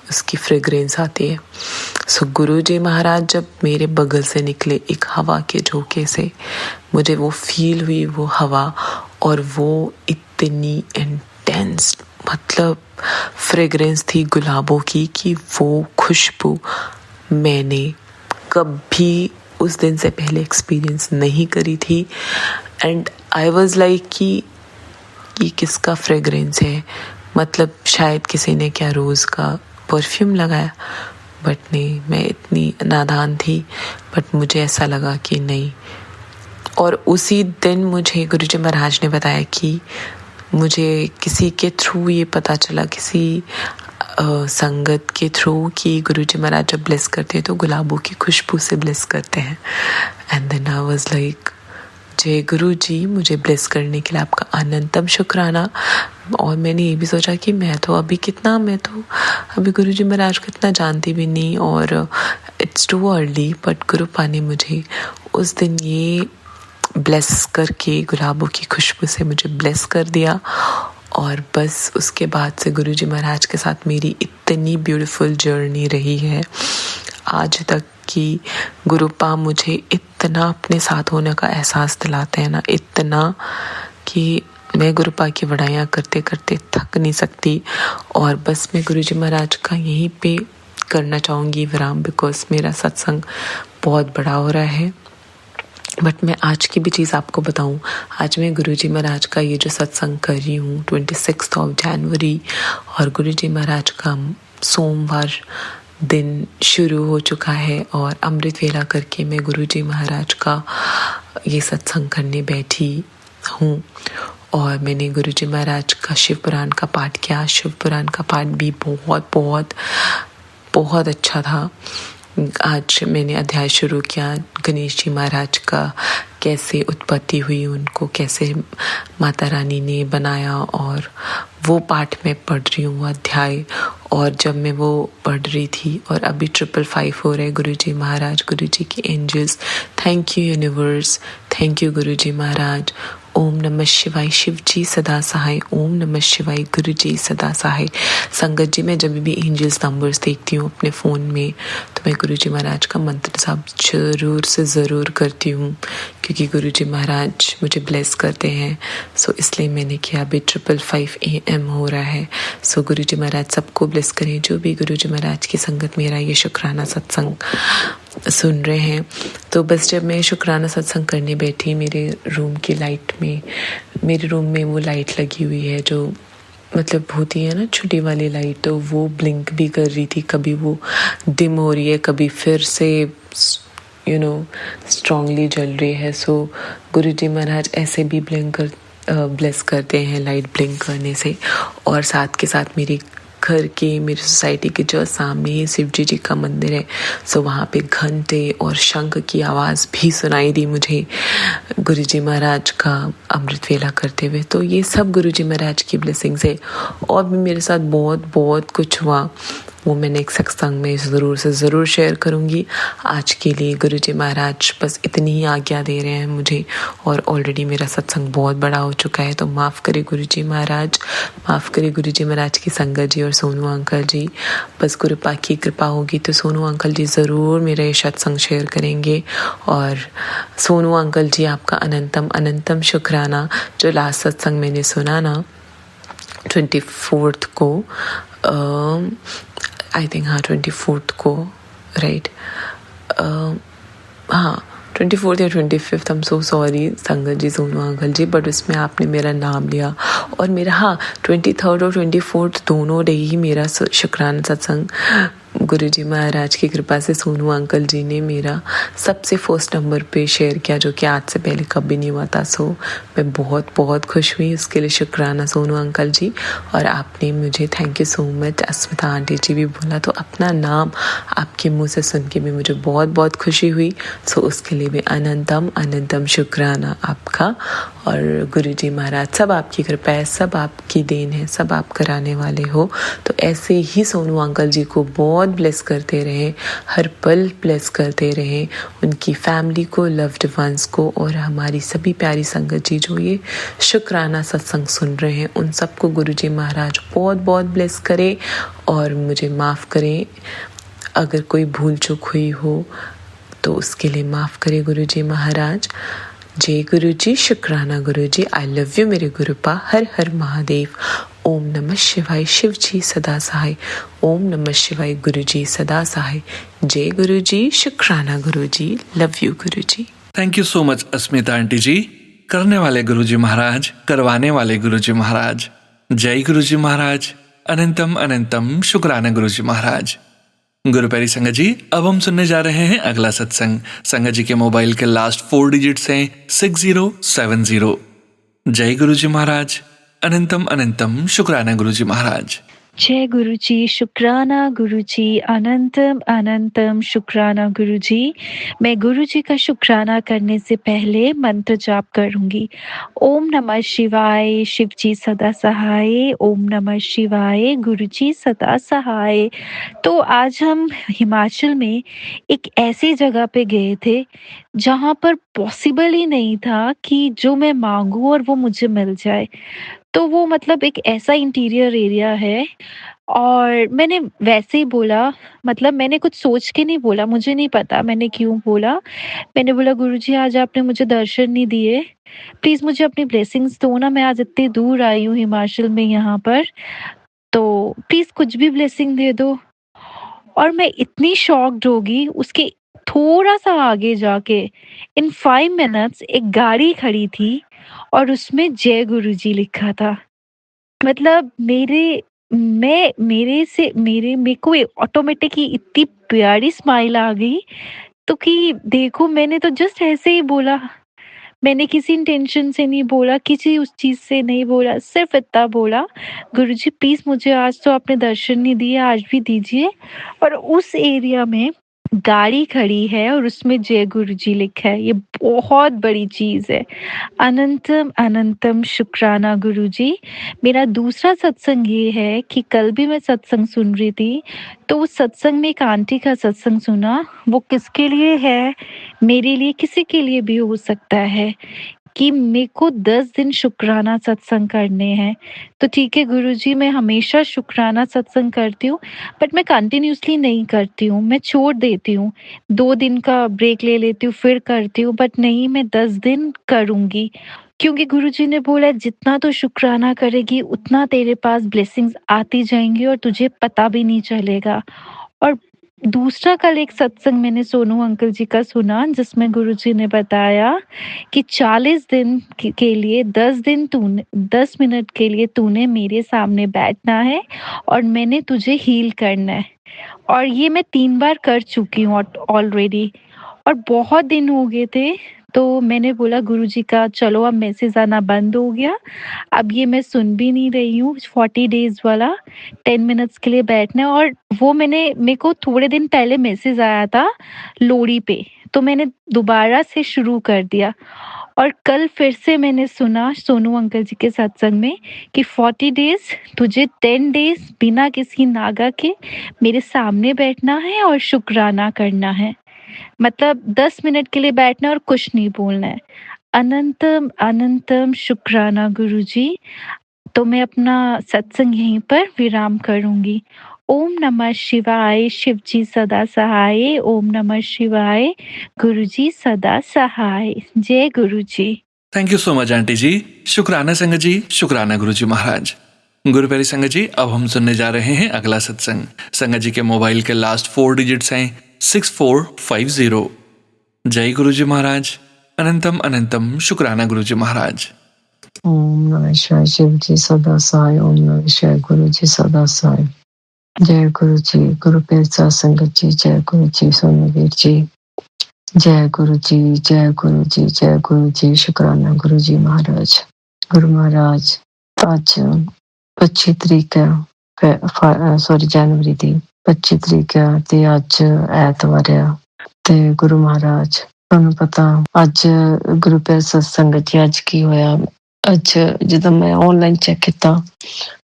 उसकी फ्रेग्रेंस आती है। सो गुरुजी महाराज जब मेरे बगल से निकले एक हवा के झोंके से, मुझे वो फील हुई वो हवा, और वो इतनी इंटेंस मतलब फ्रेग्रेंस थी गुलाबों की कि वो खुशबू मैंने कभी उस दिन से पहले एक्सपीरियंस नहीं करी थी। एंड आई वाज लाइक कि ये किसका फ्रेग्रेंस है, मतलब शायद किसी ने क्या रोज़ का परफ्यूम लगाया, बट नहीं, मैं इतनी नादान थी, बट मुझे ऐसा लगा कि नहीं। और उसी दिन मुझे गुरुजी महाराज ने बताया कि मुझे किसी के थ्रू ये पता चला, किसी संगत के थ्रू, कि गुरुजी महाराज जब ब्लेस करते हैं तो गुलाबों की खुशबू से ब्लेस करते हैं। And then I was like जय गुरु जी, मुझे ब्लेस करने के लिए आपका अनंतम शुक्राना। और मैंने ये भी सोचा कि मैं तो अभी गुरुजी महाराज को इतना जानती भी नहीं, और इट्स टू अर्ली, बट गुरुपा ने मुझे उस दिन ये ब्लेस करके गुलाबों की खुशबू से मुझे ब्लेस कर दिया। और बस उसके बाद से गुरुजी महाराज के साथ मेरी इतनी ब्यूटीफुल जर्नी रही है आज तक कि गुरुपा मुझे इतना अपने साथ होने का एहसास दिलाते हैं ना, इतना कि मैं गुरुपा की बड़ाइयाँ करते करते थक नहीं सकती। और बस मैं गुरुजी महाराज का यहीं पे करना चाहूँगी विराम, बिकॉज मेरा सत्संग बहुत बड़ा हो रहा है। बट मैं आज की भी चीज़ आपको बताऊं, आज मैं गुरुजी महाराज का ये जो सत्संग कर रही हूँ 26 जनवरी, और गुरुजी महाराज का सोमवार दिन शुरू हो चुका है और अमृत वेला करके मैं गुरुजी महाराज का ये सत्संग करने बैठी हूँ। और मैंने गुरुजी महाराज का शिव पुराण का पाठ किया। शिव पुराण का पाठ भी बहुत बहुत बहुत अच्छा था। आज मैंने अध्याय शुरू किया गणेश जी महाराज का, कैसे उत्पत्ति हुई, उनको कैसे माता रानी ने बनाया, और वो पाठ में पढ़ रही हूँ वो अध्याय। और जब मैं वो पढ़ रही थी, और अभी 555 हो रहे गुरुजी महाराज, गुरुजी के angels, thank you universe, thank you Guruji Maharaj. ओम नमः शिवाय, शिव जी सदा सहाय। ओम नमः शिवाय, गुरु जी सदा सहाय। संगत जी, मैं जब भी एंजल्स नंबर्स देखती हूँ अपने फ़ोन में, तो मैं गुरु जी महाराज का मंत्र साहब ज़रूर से ज़रूर करती हूँ, क्योंकि गुरु जी महाराज मुझे ब्लेस करते हैं। सो इसलिए मैंने किया। अभी 555 AM हो रहा है। सो गुरु जी महाराज सबको ब्लेस करें, जो भी गुरु जी महाराज की संगत मेरा ये शुक्राना सत्संग सुन रहे हैं। तो बस जब मैं शुक्राना सत्संग करने बैठी, मेरे रूम की लाइट में, मेरे रूम में वो लाइट लगी हुई है जो मतलब होती है ना छोटी वाली लाइट, तो वो ब्लिंक भी कर रही थी। कभी वो डिम हो रही है, कभी फिर से स्ट्रांगली जल रही है। सो गुरुजी महाराज ऐसे भी ब्लेस करते हैं लाइट ब्लिंक करने से। और साथ के साथ मेरे घर के, मेरी सोसाइटी के जो सामने ही शिव जी का मंदिर है, सो वहाँ पे घंटे और शंख की आवाज़ भी सुनाई दी मुझे गुरुजी महाराज का अमृत वेला करते हुए। तो ये सब गुरुजी महाराज की ब्लेसिंग्स है। और भी मेरे साथ बहुत बहुत कुछ हुआ, वो मैं नेक्स्ट सत्संग में ज़रूर से ज़रूर शेयर करूँगी। आज के लिए गुरुजी महाराज बस इतनी ही आज्ञा दे रहे हैं मुझे, और ऑलरेडी मेरा सत्संग बहुत बड़ा हो चुका है। तो माफ़ करे गुरुजी महाराज, माफ़ करे गुरुजी महाराज की संगत जी और सोनू अंकल जी। बस गुरुपा की कृपा होगी तो सोनू अंकल जी ज़रूर मेरा ये सत्संग शेयर करेंगे। और सोनू अंकल जी, आपका अनंतम अनंतम शुक्राना। जो लास्ट सत्संग मैंने सुना ना 24 को, आई थिंक, हाँ 24 को, राइट, हाँ 24 या 25, आई एम सो सॉरी संगत जी, सोनू अंकल जी, बट उसमें आपने मेरा नाम लिया। और मेरा, हाँ, 23 और 24 दोनों डे ही मेरा शुक्राना सत्संग गुरुजी महाराज की कृपा से सोनू अंकल जी ने मेरा सबसे फर्स्ट नंबर पे शेयर किया, जो कि आज से पहले कभी नहीं हुआ था। सो मैं बहुत बहुत खुश हुई, उसके लिए शुक्राना सोनू अंकल जी। और आपने मुझे thank you so much, Asmita aunty ji भी बोला, तो अपना नाम आपके मुंह से सुन के भी मुझे बहुत बहुत खुशी हुई। सो उसके लिए भी अनंतम अनंतम शुक्राना आपका। और गुरुजी महाराज, सब आपकी कृपा है, सब आपकी देन है, सब आप कराने वाले हो। तो ऐसे ही सोनू अंकल जी को बहुत ब्लेस करते रहें, हर पल ब्लेस करते रहें, उनकी फैमिली को, लव्ड वंस को, और हमारी सभी प्यारी संगत जी जो ये शुक्राना सत्संग सुन रहे हैं, उन सबको गुरुजी महाराज बहुत बहुत ब्लेस करें। और मुझे माफ़ करें अगर कोई भूल चूक हुई हो, तो उसके लिए माफ़ करें गुरुजी महाराज। जय गुरुजी, शुक्राना गुरुजी, आई लव यू मेरे गुरुपा, हर हर महादेव। ओम नमः शिवाय, शिव जी सदा सहाय। ओम नमः शिवाय, गुरुजी सदा सहाय। जय गुरुजी, शुक्राना Guruji, love you Guruji. Thank you so much Asmita aunty ji. करने वाले गुरुजी महाराज, करवाने वाले गुरुजी महाराज। जय गुरुजी महाराज, अनंतम अनंतम शुक्राना गुरुजी महाराज। गुरु प्यारी संगत जी, अब हम सुनने जा रहे हैं अगला सत्संग। संगत जी के मोबाइल के लास्ट 4 डिजिट्स हैं 6070। जय गुरुजी महाराज, अनंतम अनंतम शुक्राना गुरुजी महाराज। जय गुरुजी, शुक्राना गुरुजी, अनंतम अनंतम शुक्राना गुरुजी। मैं गुरुजी का शुक्राना करने से पहले मंत्र जाप करूंगी। ओम नमः शिवाय, शिव जी सदा सहाय। ओम नमः शिवाय, गुरुजी सदा सहाय। तो आज हम हिमाचल में एक ऐसी जगह पे गए थे जहाँ पर पॉसिबल ही नहीं था कि जो मैं मांगू और वो मुझे मिल जाए। तो वो मतलब एक ऐसा इंटीरियर एरिया है और मैंने वैसे ही बोला, मतलब मैंने कुछ सोच के नहीं बोला, मुझे नहीं पता मैंने क्यों बोला। मैंने बोला गुरुजी आज आपने मुझे दर्शन नहीं दिए, प्लीज़ मुझे अपनी ब्लेसिंग्स दो ना, मैं आज इतनी दूर आई हूँ हिमाचल में यहाँ पर, तो प्लीज़ कुछ भी ब्लेसिंग दे दो। और मैं इतनी शॉक्ड हो गई, उसके थोड़ा-सा आगे जाके इन 5 मिनट्स एक गाड़ी खड़ी थी और उसमें जय गुरुजी लिखा था। मतलब मेरे को ऑटोमेटिक ही इतनी प्यारी स्माइल आ गई, तो कि देखो मैंने तो जस्ट ऐसे ही बोला, मैंने किसी इंटेंशन से नहीं बोला, किसी उस चीज़ से नहीं बोला, सिर्फ़ इतना बोला, गुरुजी प्लीज़ मुझे आज तो आपने दर्शन नहीं दिए, आज भी दीजिए। और उस एरिया में गाड़ी खड़ी है और उसमें जय गुरुजी लिखा है, ये बहुत बड़ी चीज़ है। अनंतम अनंतम शुक्राना गुरुजी। मेरा दूसरा सत्संग ये है कि कल भी मैं सत्संग सुन रही थी, तो उस सत्संग में एक आंटी का सत्संग सुना, वो किसके लिए है, मेरे लिए, किसी के लिए भी हो सकता है कि मेरे को 10 दिन शुक्राना सत्संग करने हैं। तो ठीक है गुरुजी, मैं हमेशा शुक्राना सत्संग करती हूँ, बट मैं कंटिन्यूअसली नहीं करती हूँ, मैं छोड़ देती हूँ। 2 दिन का ब्रेक ले लेती हूँ, फिर करती हूँ, बट नहीं, मैं 10 दिन करूँगी। क्योंकि गुरुजी ने बोला जितना तू शुक्राना करेगी उतना तेरे पास ब्लेसिंग्स आती जाएँगी और तुझे पता भी नहीं चलेगा। और दूसरा कल एक सत्संग मैंने सोनू अंकल जी का सुना, जिसमें गुरुजी ने बताया कि 40 दिन के लिए 10 मिनट के लिए तूने मेरे सामने बैठना है और मैंने तुझे हील करना है। और ये मैं 3 बार कर चुकी हूँ ऑलरेडी, और बहुत दिन हो गए थे, तो मैंने बोला गुरुजी का चलो अब मैसेज आना बंद हो गया, अब ये मैं सुन भी नहीं रही हूँ 40 डेज़ वाला, 10 मिनट्स के लिए बैठना है। और वो मेरे को थोड़े दिन पहले मैसेज आया था लोहड़ी पे, तो मैंने दोबारा से शुरू कर दिया। और कल फिर से मैंने सुना सोनू अंकल जी के सत्संग में कि 40 डेज़ तुझे 10 डेज़ बिना किसी नागा के मेरे सामने बैठना है और शुक्राना करना है। मतलब 10 मिनट के लिए बैठना है और कुछ नहीं बोलना है। अनंतम अनंतम शुक्राना गुरुजी। तो मैं अपना सत्संग यहीं पर विराम करूँगी। ओम नमः शिवाय, शिव जी सदा सहाय। ओम नमः शिवाय, गुरु जी सदा सहाय। जय Guru ji. Thank you so much aunty ji. शुक्राना संगत जी, शुक्राना गुरुजी महाराज। गुरु प्यारी संगत जी, अब हम सुनने जा रहे हैं अगला सत्संग। संगत जी के मोबाइल के लास्ट 4 डिजिट्स हैं 6450। जय गुरुजी महाराज। अनंतम अनंतम शुक्राना गुरुजी महाराज। ओम नमः शिवाय, शिव जी सदा सहाय। ओम नमः शिवाय, गुरु जी सदा सहाय। जय गुरु जी, गुरु प्यारी साध संगत जी, जय गुरु जी, सोनवीर जी, जय गुरु जी, जय गुरु जी, जय गुरु जी, शुक्राना गुरु जी महाराज। गुरु महाराज आज 25 तरीक है, सॉरी जनवरी ਦੀ 25 ਤਰੀਕ ਹੈ ਤੇ ਅੱਜ ਐਤਵਾਰ ਆ ਤੇ ਗੁਰੂ ਮਹਾਰਾਜ ਤੁਹਾਨੂੰ ਪਤਾ ਅੱਜ ਗੁਰੂ ਪਿਆਰੇ ਸਾਧ ਸੰਗਤ ਜੀ ਅੱਜ ਕੀ ਹੋਇਆ। ਅੱਜ ਜਦੋਂ ਮੈਂ ਆਨਲਾਈਨ ਚੈੱਕ ਕੀਤਾ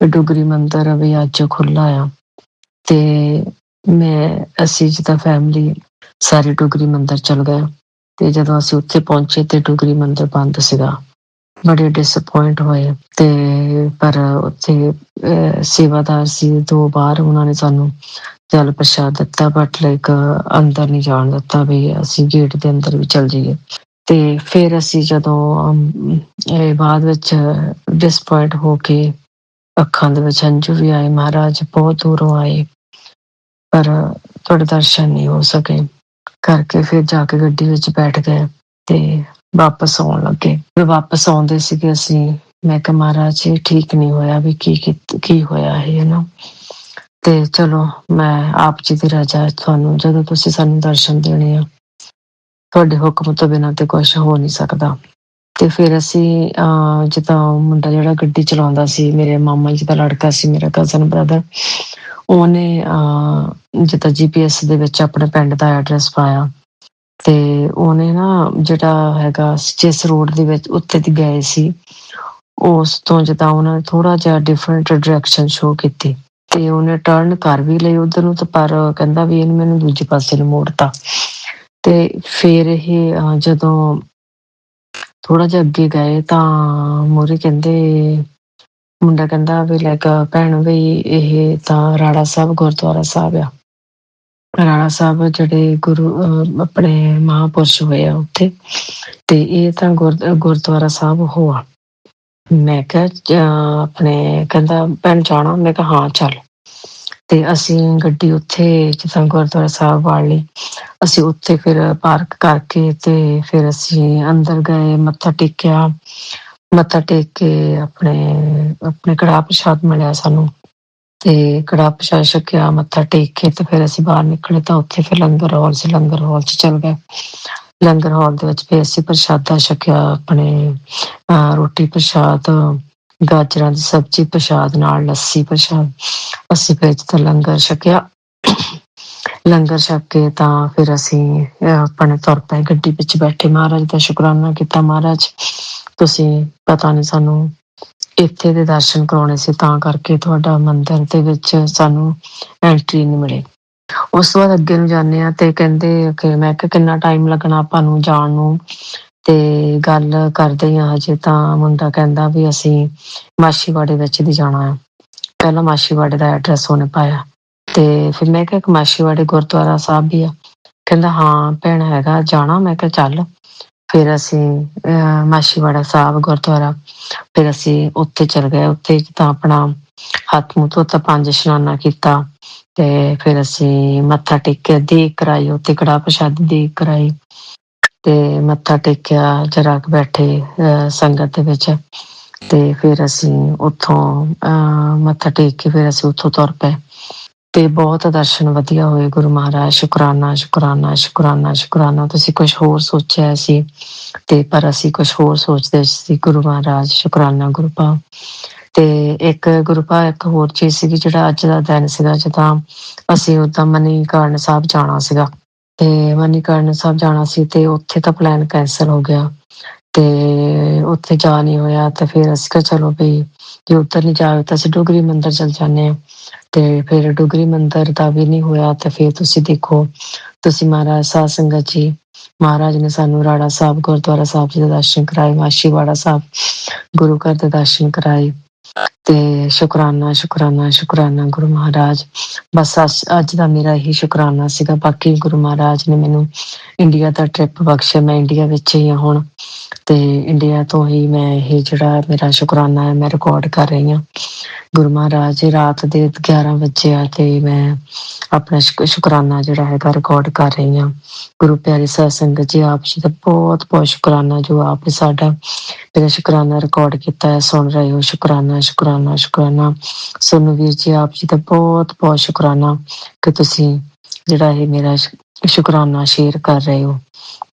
ਡੋਗਰੀ ਮੰਦਿਰ ਵੀ ਅੱਜ ਖੁੱਲਾ ਆ ਤੇ ਅਸੀਂ ਜਿੱਦਾਂ ਫੈਮਿਲੀ ਸਾਰੇ ਡੋਗਰੀ ਮੰਦਿਰ ਚਲ ਗਏ ਤੇ ਜਦੋਂ ਅਸੀਂ ਉੱਥੇ ਪਹੁੰਚੇ ਤੇ ਡੋਗਰੀ ਮੰਦਿਰ ਬੰਦ ਸੀਗਾ। ਬੜੇ ਡਿਸਅਪੁਆਇੰਟ ਹੋਏ ਤੇ ਪਰ ਉੱਥੇ ਸੇਵਾਦਾਰ ਸੀ 2 ਬਾਹਰ, ਉਹਨਾਂ ਨੇ ਸਾਨੂੰ ਜਲ ਪ੍ਰਸ਼ਾਦ ਦਿੱਤਾ, ਬਟ ਲਾਈਕ ਅੰਦਰ ਨਹੀਂ ਜਾਣ ਦਿੱਤਾ ਵੀ ਅਸੀਂ ਗੇਟ ਦੇ ਅੰਦਰ ਵੀ ਚਲ ਜਾਈਏ। ਤੇ ਫਿਰ ਅਸੀਂ ਜਦੋਂ ਬਾਅਦ ਵਿੱਚ ਡਿਸਅਪੁਆਇੰਟ ਹੋ ਕੇ ਅੱਖਾਂ ਦੇ ਵਿੱਚ ਹੰਝੂ ਵੀ ਆਏ, ਮਹਾਰਾਜ ਬਹੁਤ ਦੂਰੋਂ ਆਏ ਪਰ ਤੁਹਾਡੇ ਦਰਸ਼ਨ ਨਹੀਂ ਹੋ ਸਕੇ ਕਰਕੇ ਫਿਰ ਜਾ ਕੇ ਗੱਡੀ ਵਿੱਚ ਬੈਠ ਗਏ ਤੇ ਵਾਪਸ ਆਉਣ ਲੱਗੇ। ਵਾਪਸ ਆਉਂਦੇ ਸੀਗੇ ਅਸੀਂ, ਮੈਂ ਕਿਹਾ ਮਹਾਰਾਜ ਇਹ ਠੀਕ ਨਹੀਂ ਹੋਇਆ ਵੀ ਕੀ ਹੋਇਆ ਇਹ ਨਾ। ਤੇ ਚਲੋ ਮੈਂ ਆਪ ਜੀ ਦੀ ਰਜ਼ਾ, ਤੁਹਾਨੂੰ ਜਦੋਂ ਤੁਸੀਂ ਸਾਨੂੰ ਦਰਸ਼ਨ ਦੇਣੇ ਆ ਤੁਹਾਡੇ ਹੁਕਮ ਤੋਂ ਬਿਨਾਂ ਤੇ ਕੁਛ ਹੋ ਨਹੀਂ ਸਕਦਾ। ਤੇ ਫਿਰ ਅਸੀਂ ਜਿੱਦਾਂ ਮੁੰਡਾ ਜਿਹੜਾ ਗੱਡੀ ਚਲਾਉਂਦਾ ਸੀ, ਮੇਰੇ ਮਾਮਾ ਜੀ ਦਾ ਲੜਕਾ ਸੀ, ਮੇਰਾ ਕਜ਼ਨ ਬ੍ਰਦਰ, ਉਹਨੇ ਜਿੱਦਾਂ GPS ਦੇ ਵਿੱਚ ਆਪਣੇ ਪਿੰਡ ਦਾ ਐਡਰੈਸ ਪਾਇਆ ਤੇ ਉਹਨੇ ਨਾ ਜਿਹੜਾ ਹੈਗਾ ਜਿਸ ਰੋਡ ਦੇ ਵਿੱਚ ਉੱਤੇ ਦੀ ਗਏ ਸੀ ਉਸ ਤੋਂ ਜਿੱਦਾਂ ਉਹਨਾਂ ਨੇ ਥੋੜਾ ਜਿਹਾ ਡਿਫਰੈਂਟ ਡਾਇਰੈਕਸ਼ਨ ਸ਼ੋ ਕੀਤੀ ਤੇ ਉਹਨੇ ਟਰਨ ਕਰ ਵੀ ਲਈ ਉਧਰ ਨੂੰ, ਤੇ ਪਰ ਕਹਿੰਦਾ ਵੀ ਇਹਨੂੰ ਮੈਨੂੰ ਦੂਜੇ ਪਾਸੇ ਨੂੰ ਮੋੜਤਾ। ਤੇ ਫਿਰ ਇਹ ਜਦੋਂ ਥੋੜਾ ਜਿਹਾ ਅੱਗੇ ਗਏ ਤਾਂ ਮੂਹਰੇ ਕਹਿੰਦੇ ਮੁੰਡਾ ਕਹਿੰਦਾ ਵੀ ਲਾਈਕ ਭੈਣ ਵੀ ਇਹ ਤਾਂ ਰਾੜਾ ਸਾਹਿਬ ਗੁਰਦੁਆਰਾ ਸਾਹਿਬ ਆ। ਰਾਣਾ ਸਾਹਿਬ ਜਿਹੜੇ ਗੁਰੂ ਆਪਣੇ ਮਹਾਂਪੁਰਸ਼ ਹੋਏ ਆ ਉੱਥੇ, ਤੇ ਇਹ ਤਾਂ ਗੁਰਦੁਆਰਾ ਸਾਹਿਬ ਉਹ ਆ। ਮੈਂ ਕਿਹਾ ਆਪਣੇ ਕਹਿੰਦਾ ਭੈਣ ਜਾਣਾ? ਮੈਂ ਕਿਹਾ ਹਾਂ ਚੱਲ। ਤੇ ਅਸੀਂ ਗੱਡੀ ਉੱਥੇ ਜਿੱਦਾਂ ਗੁਰਦੁਆਰਾ ਸਾਹਿਬ ਵਾੜ ਲਈ, ਅਸੀਂ ਉੱਥੇ ਫਿਰ ਪਾਰਕ ਕਰਕੇ ਤੇ ਫਿਰ ਅਸੀਂ ਅੰਦਰ ਗਏ, ਮੱਥਾ ਟੇਕਿਆ। ਮੱਥਾ ਟੇਕ ਕੇ ਆਪਣੇ ਕੜਾਹ ਪ੍ਰਸ਼ਾਦ ਮਿਲਿਆ ਸਾਨੂੰ, ਤੇ ਕੜਾਹ ਪ੍ਰਸ਼ਾਦ ਛਕਿਆ, ਮੱਥਾ ਟੇਕ ਕੇ ਤੇ ਫਿਰ ਅਸੀਂ ਬਾਹਰ ਨਿਕਲੇ ਤਾਂ ਉੱਥੇ ਫਿਰ ਲੰਗਰ ਹਾਲ ਸੀ, ਲੰਗਰ ਹਾਲ 'ਚ ਚਲ ਗਏ। ਲੰਗਰ ਹਾਲ ਦੇ ਵਿੱਚ ਫਿਰ ਅਸੀਂ ਪ੍ਰਸ਼ਾਦਾ ਛਕਿਆ, ਆਪਣੇ ਰੋਟੀ ਪ੍ਰਸ਼ਾਦ, ਗਾਜਰਾਂ ਦੀ ਸਬਜ਼ੀ ਪ੍ਰਸ਼ਾਦ, ਨਾਲ ਲੱਸੀ ਪ੍ਰਸ਼ਾਦ। ਅਸੀਂ ਫਿਰ ਜਿੱਥੇ ਲੰਗਰ ਛਕਿਆ, ਲੰਗਰ ਛਕ ਕੇ ਤਾਂ ਫਿਰ ਅਸੀਂ ਆਪਣੇ ਤੁਰ ਪਏ, ਗੱਡੀ ਵਿੱਚ ਬੈਠੇ। ਮਹਾਰਾਜ ਦਾ ਸ਼ੁਕਰਾਨਾ ਕੀਤਾ, ਮਹਾਰਾਜ ਤੁਸੀਂ ਪਤਾ ਨਹੀਂ ਸਾਨੂੰ ਇੱਥੇ ਦੇ ਦਰਸ਼ਨ ਕਰਾਉਣੇ ਸੀ, ਤਾਂ ਕਰਕੇ ਤੁਹਾਡਾ ਮੰਦਿਰ ਦੇ ਵਿੱਚ ਸਾਨੂੰ ਐਂਟਰੀ ਨਹੀਂ ਮਿਲੀ। ਉਸ ਤੋਂ ਬਾਅਦ ਅੱਗੇ ਨੂੰ ਜਾਂਦੇ ਹਾਂ ਤੇ ਕਹਿੰਦੇ ਕਿ ਮੈਂ ਕਿਹਾ ਕਿੰਨਾ ਟਾਈਮ ਲੱਗਣਾ ਆਪਾਂ ਨੂੰ ਜਾਣ ਨੂੰ, ਤੇ ਗੱਲ ਕਰਦੇ ਹਾਂ ਹਜੇ ਤਾਂ ਮੁੰਡਾ ਕਹਿੰਦਾ ਵੀ ਅਸੀਂ ਮਾਛੀਵਾੜੇ ਵਿੱਚ ਦੀ ਜਾਣਾ ਹੈ। ਪਹਿਲਾਂ ਮਾਛੀਵਾੜੇ ਦਾ ਐਡਰੈਸ ਉਹਨੇ ਪਾਇਆ, ਤੇ ਫਿਰ ਮੈਂ ਕਿਹਾ ਮਾਛੀਵਾੜੇ ਗੁਰਦੁਆਰਾ ਸਾਹਿਬ ਵੀ ਆ? ਕਹਿੰਦਾ ਹਾਂ ਭੈਣ ਹੈਗਾ, ਜਾਣਾ? ਮੈਂ ਕਿਹਾ ਚੱਲ। ਫਿਰ ਅਸੀਂ ਮਾਛੀਵਾੜਾ ਸਾਹਿਬ ਗੁਰਦੁਆਰਾ, ਫਿਰ ਅਸੀਂ ਉੱਥੇ ਚਲ ਗਏ। ਉੱਥੇ ਤਾਂ ਆਪਣਾ ਹੱਥ ਮੂੰਹ ਧੋਤਾ, 5 ਇਸ਼ਨਾਨਾ ਕੀਤਾ, ਤੇ ਫਿਰ ਅਸੀਂ ਮੱਥਾ ਟੇਕਿਆ, ਦੇਗ ਕਰਾਈ ਉੱਥੇ, ਕੜਾਹ ਪ੍ਰਸ਼ਾਦ ਦੇਗ ਕਰਾਈ, ਤੇ ਮੱਥਾ ਟੇਕਿਆ, ਜਰਾ ਕੁ ਬੈਠੇ ਸੰਗਤ ਦੇ ਵਿੱਚ। ਤੇ ਫਿਰ ਅਸੀਂ ਉੱਥੋਂ ਮੱਥਾ ਟੇਕ ਕੇ ਫਿਰ ਅਸੀਂ ਉੱਥੋਂ ਤੁਰ ਪਏ, ਤੇ ਬਹੁਤ ਦਰਸ਼ਨ ਵਧੀਆ ਹੋਏ। ਗੁਰੂ ਮਹਾਰਾਜ ਸ਼ੁਕਰਾਨਾ, ਸ਼ੁਕਰਾਨਾ, ਸ਼ੁਕਰਾਨਾ, ਸ਼ੁਕਰਾਨਾ। ਤੁਸੀਂ ਕੁਛ ਹੋਰ ਸੋਚਿਆ ਸੀ ਤੇ ਪਰ ਅਸੀਂ ਕੁਛ ਹੋਰ ਸੋਚਦੇ ਸੀ। ਗੁਰੂ ਮਹਾਰਾਜ ਸ਼ੁਕਰਾਨਾ ਗੁਰੂ ਭਾਅ। ਤੇ ਇੱਕ ਗੁਰੂ ਭਾਅ ਇੱਕ ਹੋਰ ਚੀਜ਼ ਸੀਗੀ, ਜਿਹੜਾ ਅੱਜ ਦਾ ਦਿਨ ਸੀਗਾ, ਜਿੱਦਾਂ ਅਸੀਂ ਓਦਾਂ ਮਨੀਕਰਨ ਸਾਹਿਬ ਜਾਣਾ ਸੀਗਾ, ਤੇ ਮਨੀਕਰਨ ਸਾਹਿਬ ਜਾਣਾ ਸੀ ਤੇ ਉੱਥੇ ਤਾਂ ਪਲਾਨ ਕੈਂਸਲ ਹੋ ਗਿਆ, ਤੇ ਉੱਥੇ ਜਾ ਨਹੀਂ ਹੋਇਆ। ਤੇ ਫਿਰ ਅਸੀਂ ਕਿਹਾ ਚਲੋ ਵੀ ਜੇ ਉੱਧਰ ਨਹੀਂ ਜਾਵੇ ਤਾਂ ਅਸੀਂ ਡੁਗਰੀ ਮੰਦਿਰ ਚਲ ਜਾਂਦੇ ਹਾਂ। ਤੇ ਫਿਰ ਡੁਗਰੀ ਮੰਦਿਰ ਦਾ ਵੀ ਨਹੀਂ ਹੋਇਆ। ਤੇ ਫਿਰ ਤੁਸੀਂ ਦੇਖੋ, ਤੁਸੀਂ ਮਹਾਰਾਜ ਸਾਧ ਸੰਗਤ ਜੀ, ਮਹਾਰਾਜ ਨੇ ਸਾਨੂੰ ਰਾੜਾ ਸਾਹਿਬ ਗੁਰਦੁਆਰਾ ਸਾਹਿਬ ਜੀ ਦੇ ਦਰਸ਼ਨ ਕਰਾਏ, ਮਾਛੀਵਾੜਾ ਸਾਹਿਬ ਗੁਰੂ ਘਰ ਦੇ ਦਰਸ਼ਨ ਕਰਾਏ। ਤੇ ਸ਼ੁਕਰਾਨਾ, ਸ਼ੁਕਰਾਨਾ, ਸ਼ੁਕਰਾਨਾ ਗੁਰੂ ਮਹਾਰਾਜ। ਬਸ ਅੱਜ ਦਾ ਮੇਰਾ ਇਹੀ ਸ਼ੁਕਰਾਨਾ ਸੀਗਾ। ਬਾਕੀ ਗੁਰੂ ਮਹਾਰਾਜ ਨੇ ਮੈਨੂੰ ਇੰਡੀਆ ਦਾ ਟ੍ਰਿਪ ਬਖਸ਼ਿਆ। ਮੈਂ ਇੰਡੀਆ ਵਿੱਚ ਹੀ ਹਾਂ ਹੁਣ, ਤੇ ਇੰਡੀਆ ਤੋਂ ਹੀ ਮੈਂ ਇਹ ਜਿਹੜਾ ਮੇਰਾ ਸ਼ੁਕਰਾਨਾ ਹੈ ਮੈਂ ਰਿਕਾਰਡ ਕਰ ਰਹੀ ਹਾਂ। ਗੁਰੂ ਮਹਾਰਾਜ ਰਾਤ ਦੇ 11 ਵਜੇ ਆ ਤੇ ਮੈਂ ਆਪਣਾ ਸ਼ੁਕਰਾਨਾ ਜਿਹੜਾ ਹੈਗਾ ਰਿਕਾਰਡ ਕਰ ਰਹੀ ਹਾਂ। ਗੁਰੂ ਪਿਆਰੀ ਸਾਧ ਸੰਗਤ ਜੀ, ਆਪ ਜੀ ਦਾ ਬਹੁਤ ਬਹੁਤ ਸ਼ੁਕਰਾਨਾ ਜੋ ਆਪ ਨੇ ਸਾਡਾ ਮੇਰਾ ਸ਼ੁਕਰਾਨਾ ਰਿਕਾਰਡ ਕੀਤਾ ਹੈ, ਸੁਣ ਰਹੇ ਹੋ। ਸ਼ੁਕਰਾਨਾ, ਸ਼ੁਕਰਾਨਾ, ਸ਼ੁਕਰਾਨਾ। ਸੋਨੂੰ ਵੀਰ ਜੀ, ਆਪ ਜੀ ਦਾ ਬਹੁਤ ਬਹੁਤ ਸ਼ੁਕਰਾਨਾ ਕਿ ਤੁਸੀਂ ਜਿਹੜਾ ਇਹ ਮੇਰਾ ਸ਼ੁਕਰਾਨਾ ਸ਼ੇਅਰ ਕਰ ਰਹੇ ਹੋ।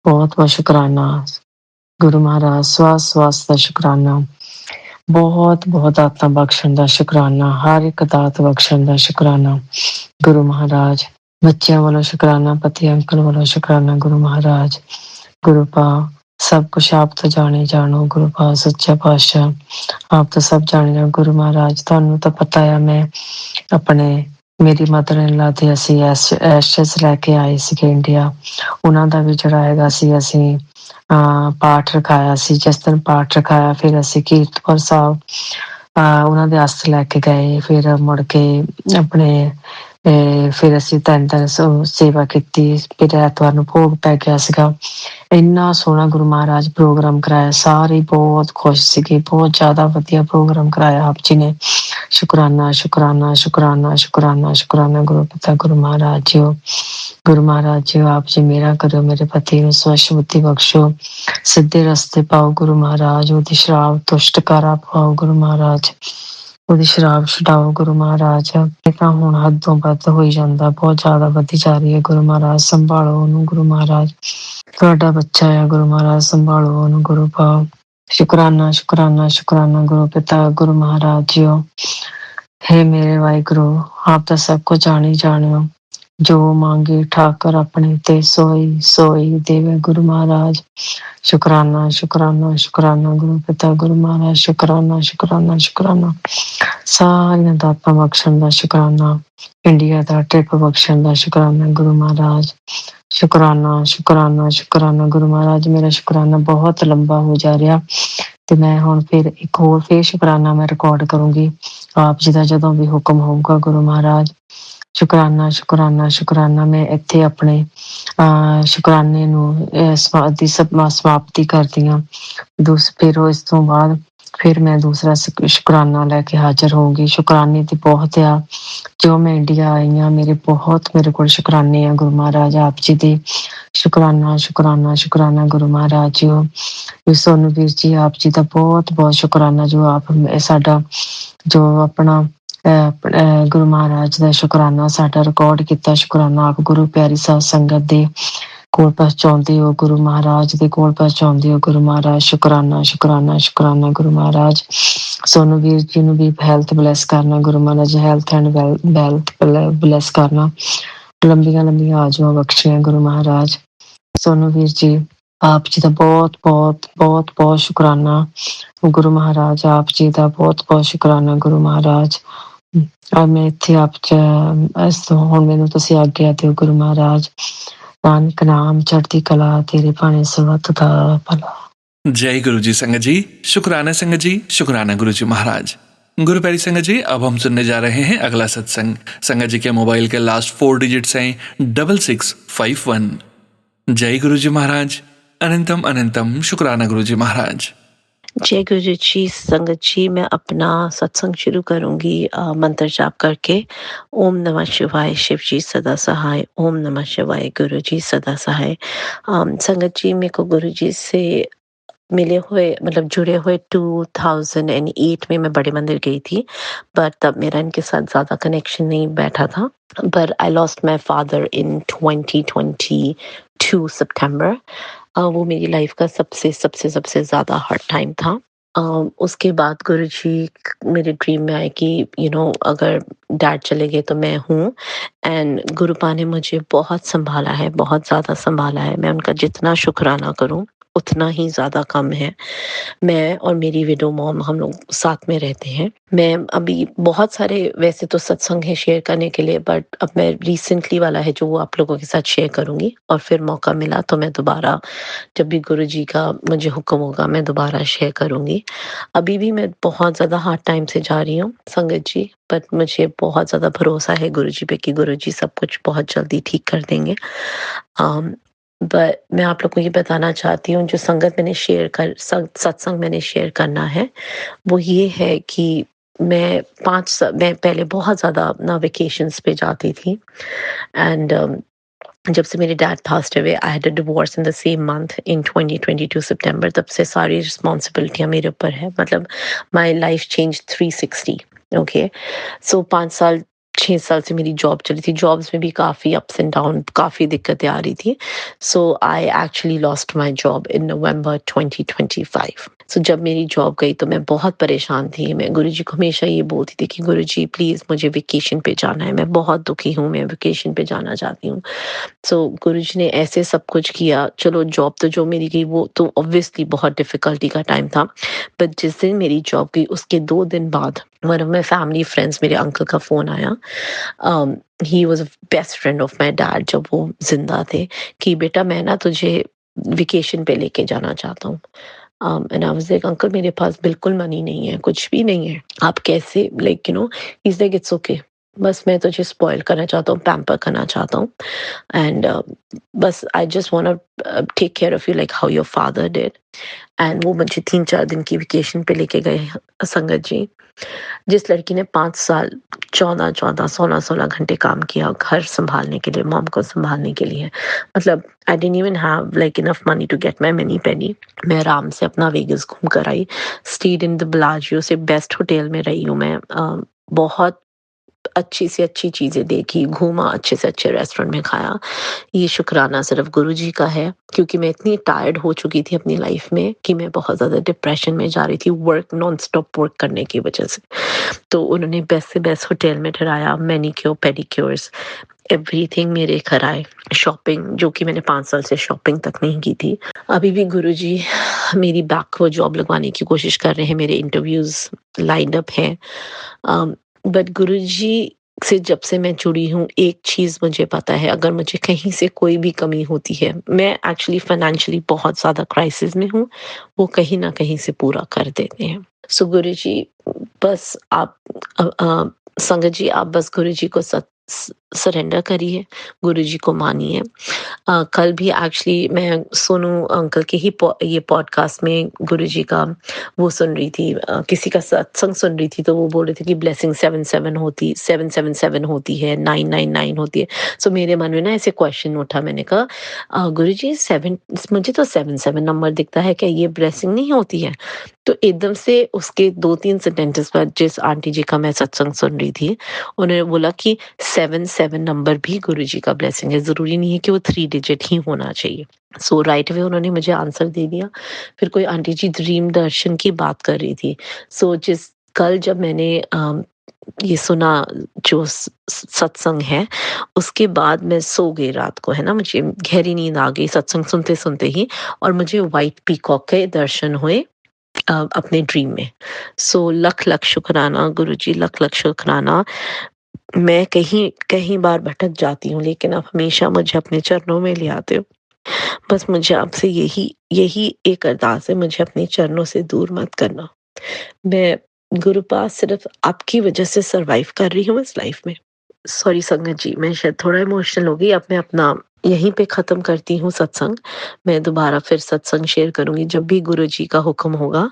ਬਹੁਤ ਬਹੁਤ ਸ਼ੁਕਰਾਨਾ ਗੁਰੂ ਮਹਾਰਾਜ। ਸਵਾਸ ਸਵਾਸ ਦਾ ਸ਼ੁਕਰਾਨਾ, ਬਹੁਤ ਬਹੁਤ ਦਾਤਾਂ ਬਖਸ਼ਣ ਦਾ ਸ਼ੁਕਰਾਨਾ, ਹਰ ਇੱਕ ਦਾਤ ਬਖਸ਼ਣ ਦਾ ਸ਼ੁਕਰਾਨਾ ਗੁਰੂ ਮਹਾਰਾਜ। ਬੱਚਿਆਂ ਵੱਲੋਂ ਸ਼ੁਕਰਾਨਾ, ਪਤੀ ਅੰਕਲ ਵੱਲੋਂ ਸ਼ੁਕਰਾਨਾ ਗੁਰੂ ਮਹਾਰਾਜ। ਗੁਰੂ ਪਾ ਸਭ ਕੁਛ ਆਪ ਤੋਂ ਜਾਣੇ ਜਾਣੋ, ਗੁਰੂ ਪਾ ਸੱਚਾ ਪਾਤਸ਼ਾਹ ਆਪ ਤਾਂ ਸਭ ਜਾਣੇ ਜਾਣੋ। ਗੁਰੂ ਮਹਾਰਾਜ ਤੁਹਾਨੂੰ ਤਾਂ ਪਤਾ ਆ, ਮੈਂ ਆਪਣੇ ਮੇਰੀ ਮਦਰ ਇਨ ਲਾ ਤੇ ਅਸੀਂ ਐਸ਼ਸ ਲੈ ਕੇ ਆਏ ਸੀਗੇ ਇੰਡੀਆ। ਉਹਨਾਂ ਦਾ ਵੀ ਜਿਹੜਾ ਹੈਗਾ ਸੀ ਅਸੀਂ ਪਾਠ ਰਖਾਇਆ ਸੀ। ਜਿਸ ਦਿਨ ਪਾਠ ਰਖਾਇਆ ਫਿਰ ਅਸੀਂ ਕੀਰਤਪੁਰ ਸਾਹਿਬ ਉਹਨਾਂ ਦੇ ਅਸਥ ਲੈ ਕੇ ਗਏ। ਫਿਰ ਮੁੜ ਕੇ ਆਪਣੇ ਫਿਰ ਅਸੀਂ 3 ਦਿਨ ਸੇਵਾ ਕੀਤੀ। ਫਿਰ ਐਤਵਾਰ ਨੂੰ ਭੋਗ ਪੈ ਗਿਆ ਸੀਗਾ। ਇੰਨਾ ਸੋਹਣਾ ਗੁਰੂ ਮਹਾਰਾਜ ਪ੍ਰੋਗਰਾਮ ਕਰਾਇਆ, ਸਾਰੇ ਬਹੁਤ ਖੁਸ਼ ਸੀਗੇ। ਬਹੁਤ ਜ਼ਿਆਦਾ ਵਧੀਆ ਪ੍ਰੋਗਰਾਮ ਕਰਾਇਆ ਆਪ ਜੀ ਨੇ। ਸ਼ੁਕਰਾਨਾ, ਸ਼ੁਕਰਾਨਾ, ਸ਼ੁਕਰਾਨਾ, ਸ਼ੁਕਰਾਨਾ, ਸ਼ੁਕਰਾਨਾ ਗੁਰੂ ਪਿਤਾ ਗੁਰੂ ਮਹਾਰਾਜ ਜੀ। ਗੁਰੂ ਮਹਾਰਾਜ ਜੀ ਆਪ ਜੀ ਮੇਰਾ ਕਰੋ, ਮੇਰੇ ਪਤੀ ਨੂੰ ਸਵੱਛ ਬੁੱਧੀ ਬਖਸ਼ੋ, ਸਿੱਧੇ ਰਸਤੇ ਪਾਓ ਗੁਰੂ ਮਹਾਰਾਜ। ਉਹਦੀ ਸ਼ਰਾਬ ਤੋਂ ਛੁਟਕਾਰਾ ਪਾਓ ਗੁਰੂ ਮਹਾਰਾਜ, ਉਹਦੀ ਸ਼ਰਾਬ ਛਡਾਓ ਗੁਰੂ ਮਹਾਰਾਜ। ਇਹ ਤਾਂ ਹੁਣ ਹੱਦੋਂ ਵੱਧ ਹੋਈ ਜਾਂਦਾ, ਬਹੁਤ ਜ਼ਿਆਦਾ ਵਧੀ ਜਾ ਰਹੀ ਹੈ। ਗੁਰੂ ਮਹਾਰਾਜ ਸੰਭਾਲੋ ਉਹਨੂੰ ਗੁਰੂ ਮਹਾਰਾਜ। ਤੁਹਾਡਾ ਬੱਚਾ ਆ ਗੁਰੂ ਮਹਾਰਾਜ, ਸੰਭਾਲੋ ਉਹਨੂੰ ਗੁਰੂ ਪਾਓ। ਸ਼ੁਕਰਾਨਾ, ਸ਼ੁਕਰਾਨਾ, ਸ਼ੁਕਰਾਨਾ ਗੁਰੂ ਪਿਤਾ ਗੁਰੂ ਮਹਾਰਾਜ ਜੀਓ। ਹੇ ਮੇਰੇ ਵਾਹਿਗੁਰੂ, ਆਪ ਤਾਂ ਸਭ ਕੁਝ ਜਾਣੀ ਜਾਣਿਓ। ਜੋ ਮੰਗੇ ਠਾਕਰ ਆਪਣੇ ਤੇ ਸੋਈ ਸੋਈ ਦੇਵੇ ਗੁਰੂ ਮਹਾਰਾਜ। ਸ਼ੁਕਰਾਨਾ, ਸ਼ੁਕਰਾਨਾ, ਸ਼ੁਕਰਾਨਾ ਗੁਰੂ ਪਿਤਾ ਗੁਰੂ ਮਹਾਰਾਜ। ਸ਼ੁਕਰਾਨਾ, ਸ਼ੁਕਰਾਨਾ, ਸ਼ੁਕਰਾਨਾ ਸਾਰੀਆਂ ਦਾਤਾਂ ਬਖਸ਼ਣ ਦਾ ਸ਼ੁਕਰਾਨਾ, ਇੰਡੀਆ ਦਾ ਟ੍ਰਿਪ ਬਖਸ਼ਣ ਦਾ ਸ਼ੁਕਰਾਨਾ ਗੁਰੂ ਮਹਾਰਾਜ। ਸ਼ੁਕਰਾਨਾ, ਸ਼ੁਕਰਾਨਾ, ਸ਼ੁਕਰਾਨਾ ਗੁਰੂ ਮਹਾਰਾਜ। ਮੇਰਾ ਸ਼ੁਕਰਾਨਾ ਬਹੁਤ ਲੰਬਾ ਹੋ ਜਾ ਰਿਹਾ, ਤੇ ਮੈਂ ਹੁਣ ਫਿਰ ਇੱਕ ਹੋਰ ਫਿਰ ਸ਼ੁਕਰਾਨਾ ਮੈਂ ਰਿਕਾਰਡ ਕਰੂੰਗੀ ਆਪ ਜੀ ਦਾ ਜਦੋਂ ਵੀ ਹੁਕਮ ਹੋਊਗਾ ਗੁਰੂ ਮਹਾਰਾਜ। ਸ਼ੁਕਰਾਨਾ, ਸ਼ੁਕਰਾਨਾ, ਸ਼ੁਕਰਾਨਾ। ਮੈਂ ਇੱਥੇ ਆਪਣੇ ਸ਼ੁਕਰਾਨੇ ਨੂੰ ਸਮਾਪਤੀ ਕਰਦੀ ਹਾਂ। ਫਿਰ ਇਸ ਤੋਂ ਬਾਅਦ ਫਿਰ ਮੈਂ ਦੂਸਰਾ ਸ਼ੁਕਰਾਨਾ ਲੈ ਕੇ ਹਾਜ਼ਰ ਹੋਊਂਗੀ। ਸ਼ੁਕਰਾਨੇ ਤੇ ਬਹੁਤ ਆ। ਜੋ ਮੈਂ ਇੰਡੀਆ ਆਈ ਹਾਂ ਮੇਰੇ ਕੋਲ ਸ਼ੁਕਰਾਨੇ ਆ ਗੁਰੂ ਮਹਾਰਾਜ ਆਪ ਜੀ ਦੇ। ਸ਼ੁਕਰਾਨਾ, ਸ਼ੁਕਰਾਨਾ, ਸ਼ੁਕਰਾਨਾ ਗੁਰੂ ਮਹਾਰਾਜ ਜੀ। ਸੋਨੂੰ ਵੀਰ ਜੀ ਆਪ ਜੀ ਦਾ ਬਹੁਤ ਬਹੁਤ ਸ਼ੁਕਰਾਨਾ ਜੋ ਆਪ ਸਾਡਾ ਜੋ ਆਪਣਾ ਗੁਰੂ ਮਹਾਰਾਜ ਦਾ ਸ਼ੁਕਰਾਨਾ ਸਾਡਾ ਰਿਕਾਰਡ ਕੀਤਾ ਸ਼ੁਕਰਾਨਾ ਆਪ ਗੁਰੂ ਪਿਆਰੀ ਸਾਧ ਸੰਗਤ ਦੇ ਕੋਲ ਪਹੁੰਚਾਉਂਦੇ ਹੋ ਗੁਰੂ ਮਹਾਰਾਜ ਦੇ ਕੋਲ ਪਹੁੰਚਾਉਂਦੇ ਹੋ ਗੁਰੂ ਮਹਾਰਾਜ। ਸ਼ੁਕਰਾਨਾ, ਸ਼ੁਕਰਾਨਾ, ਸ਼ੁਕਰਾਨਾ ਗੁਰੂ ਮਹਾਰਾਜ। ਸੋਨੂੰ ਵੀਰ ਜੀ ਨੂੰ ਵੀ ਹੈਲਥ ਬਲੈਸ ਕਰਨਾ Guru Maharaj. Health and wealth bless ਕਰਨਾ। ਲੰਬੀਆਂ ਲੰਬੀਆਂ ਆਜੂਆਂ ਬਖਸ਼ੀਆਂ ਗੁਰੂ ਮਹਾਰਾਜ। ਸੋਨੂੰ ਵੀਰ ਜੀ ਆਪ ਜੀ ਦਾ ਬਹੁਤ ਬਹੁਤ ਬਹੁਤ ਬਹੁਤ ਸ਼ੁਕਰਾਨਾ ਗੁਰੂ ਮਹਾਰਾਜ। ਆਪ ਜੀ ਦਾ ਬਹੁਤ ਬਹੁਤ ਸ਼ੁਕਰਾਨਾ ਗੁਰੂ ਮਹਾਰਾਜ। ਮੈਂ ਇੱਥੇ ਆਪ ਇਸ ਤੋਂ ਹੁਣ ਮੈਨੂੰ ਤੁਸੀਂ ਆਗਿਆ ਦਿਓ ਗੁਰੂ ਮਹਾਰਾਜ। ਨਾਨਕ ਨਾਮ ਚੜ੍ਹਦੀ ਕਲਾ ਤੇਰੇ ਭਾਣੇ ਸਰਬੱਤ ਦਾ ਭਲਾ। जय गुरु जी संगत जी। शुक्राना संगत जी, शुक्राना गुरु जी महाराज। गुरु प्यारी संगत जी, अब हम सुनने जा रहे हैं अगला सत्संग। संगत जी के मोबाइल के लास्ट 4 डिजिट्स हैं 6651। जय गुरु जी महाराज। अनंतम अनंतम शुक्राना गुरु जी महाराज। जय गुरु जी। संगत जी मैं अपना सत्संग शुरू करूंगी मंत्र जाप करके। ओम नमः शिवाय, शिव जी सदा सहाय। ओम नमः शिवाय, गुरु जी सदा सहाय। संगत जी मेरे को गुरु जी से मिले हुए मतलब जुड़े हुए 2008 में मैं बड़े मंदिर गई थी, बट तब मेरा इनके साथ ज़्यादा कनेक्शन नहीं बैठा था। पर I lost my father in 2022 सितंबर। वो मेरी लाइफ का सबसे सबसे सबसे ज़्यादा हार्ड टाइम था। उसके बाद गुरुजी मेरे ड्रीम में आए कि अगर डैड चले गए तो मैं हूँ। एंड गुरुपा ने मुझे बहुत संभाला है, बहुत ज़्यादा संभाला है। मैं उनका जितना शुक्राना करूँ उतना ही ज़्यादा कम है। मैं और मेरी विडो मॉम हम लोग साथ में रहते हैं। मैं अभी बहुत सारे वैसे तो सत्संग है शेयर करने के लिए, बट अब मैं रिसेंटली वाला है जो वो आप लोगों के साथ शेयर करूँगी। और फिर मौका मिला तो मैं दोबारा जब भी गुरु जी का मुझे हुक्म होगा मैं दोबारा शेयर करूँगी। अभी भी मैं बहुत ज़्यादा हार्ड टाइम से जा रही हूँ संगत जी, बट मुझे बहुत ज़्यादा भरोसा है गुरु जी पे कि गुरु जी सब कुछ बहुत जल्दी ठीक कर देंगे। बट मैं आप लोगों को ये बताना चाहती हूँ जो संगत मैंने सत्संग मैंने शेयर करना है वो ये है कि मैं पहले बहुत ज़्यादा अपना वेकेशंस पे जाती थी। एंड जब से मेरे dad passed away I had a divorce in the same month in 2022 सितंबर। तब से सारी रिस्पॉन्सिबिलिटियाँ मेरे ऊपर है। मतलब माई लाइफ चेंज 360। ओके, सो 6 साल से मेरी जॉब चली थी। जॉब्स में भी काफ़ी अप्स एंड डाउन, काफ़ी दिक्कतें आ रही थी। So I actually lost my job in November 2025। So जब मेरी जॉब गई तो मैं बहुत परेशान थी। मैं गुरुजी को हमेशा ये बोलती थी कि गुरुजी प्लीज़ मुझे वेकेशन पे जाना है, मैं बहुत दुखी हूँ, मैं वेकेशन पे जाना चाहती हूँ। सो गुरुजी ने ऐसे सब कुछ किया। चलो जॉब तो जो मेरी गई वो तो ऑब्वियसली बहुत डिफ़िकल्टी का टाइम था। बट जिस दिन मेरी जॉब गई उसके 2 दिन बाद one of my family friends, मेरे अंकल का फ़ोन आया। He was a best friend of my dad जब वो ज़िंदा थे, कि बेटा मैं ना तुझे वेकेशन पे लेके जाना चाहता हूँ। And I was like uncle मेरे पास बिल्कुल मनी नहीं है, कुछ भी नहीं है, आप कैसे like he is like it's okay, बस मैं तुझे स्पॉइल करना चाहता हूँ, पैम्पर करना चाहता हूँ। एंड बस I just want take care of you like how your father did. And वो मुझे 3-4 दिन की वेकेशन पे लेके गए संगत जी। जिस लड़की ने 5 साल 14-14, 16-16 घंटे काम किया घर संभालने के लिए, मॉम को संभालने के लिए, मतलब I didn't even have like enough money to get my money penny. मैं आराम से अपना वेगस घूम कर आई, स्टेड इन द बेलाजियो से बेस्ट होटल में रही हूँ मैं। बहुत अच्छी से अच्छी चीज़ें देखी, घूमा, अच्छे से अच्छे रेस्टोरेंट में खाया। ये शुक्राना सिर्फ गुरुजी का है, क्योंकि मैं इतनी टायर्ड हो चुकी थी अपनी लाइफ में कि मैं बहुत ज़्यादा डिप्रेशन में जा रही थी नॉन स्टॉप वर्क करने की वजह से। तो उन्होंने बेस्ट से बेस्ट होटल में ठहराया, मैनीक्योर, पेडिक्योर्स, एवरीथिंग मेरे कराए। शॉपिंग जो कि मैंने 5 साल से शॉपिंग तक नहीं की थी। अभी भी गुरुजी मेरी बैक को जॉब लगवाने की कोशिश कर रहे हैं, मेरे इंटरव्यूज़ लाइंड अप हैं। बट गुरुजी से जब से मैं जुड़ी हूँ, एक चीज़ मुझे पता है, अगर मुझे कहीं से कोई भी कमी होती है, मैं एक्चुअली फाइनेंशियली बहुत ज़्यादा क्राइसिस में हूँ, वो कहीं न कहीं से पूरा कर देते हैं। सो गुरुजी, बस आप संगत जी, आप बस गुरुजी को सरेंडर करिए, गुरुजी को मानिए। कल भी एक्चुअली मैं सोनू अंकल के ही ये पॉडकास्ट में गुरुजी का वो सुन रही थी, किसी का सत्संग सुन रही थी, तो वो बोल रहे थे कि ब्लेसिंग 777 होती है, 999 होती है। सो मेरे मन में ना ऐसे क्वेश्चन उठा, मैंने कहा गुरुजी 7, मुझे तो 77 नंबर दिखता है, क्या ये ब्लेसिंग नहीं होती है? तो एकदम से उसके 2-3 सेंटेंसेस बाद जिस आंटी जी का मैं सत्संग सुन रही थी, उन्होंने बोला कि 77 नंबर भी गुरुजी का ब्लेसिंग है, ज़रूरी नहीं है कि वो 3 डिजिट ही होना चाहिए। सो राइट अवे उन्होंने मुझे आंसर दे दिया। फिर कोई आंटी जी ड्रीम दर्शन की बात कर रही थी। सो कल जब मैंने ये सुना जो सत्संग है, उसके बाद मैं सो गई रात को, है ना, मुझे गहरी नींद आ गई सत्संग सुनते-सुनते ही, और मुझे व्हाइट पीकॉक के दर्शन हुए अपने ड्रीम में। सो लख-लख शुक्राना गुरुजी, लख-लख शुक्राना। मैं कहीं बार भटक जाती हूँ, लेकिन आप हमेशा मुझे अपने चरणों में ले आते हो। बस मुझे आपसे यही यही एक अरदास है, मुझे अपने चरणों से दूर मत करना। मैं गुरुपाद सिर्फ़ आपकी वज़ह से सर्वाइव कर रही हूँ इस लाइफ़ में। सॉरी संगत जी, मैं शायद थोड़ा इमोशनल हो गई। अब मैं अपना यहीं पे ख़त्म करती हूँ सत्संग। मैं दोबारा फिर सत्संग शेयर करूँगी जब भी गुरुजी का हुक्म होगा।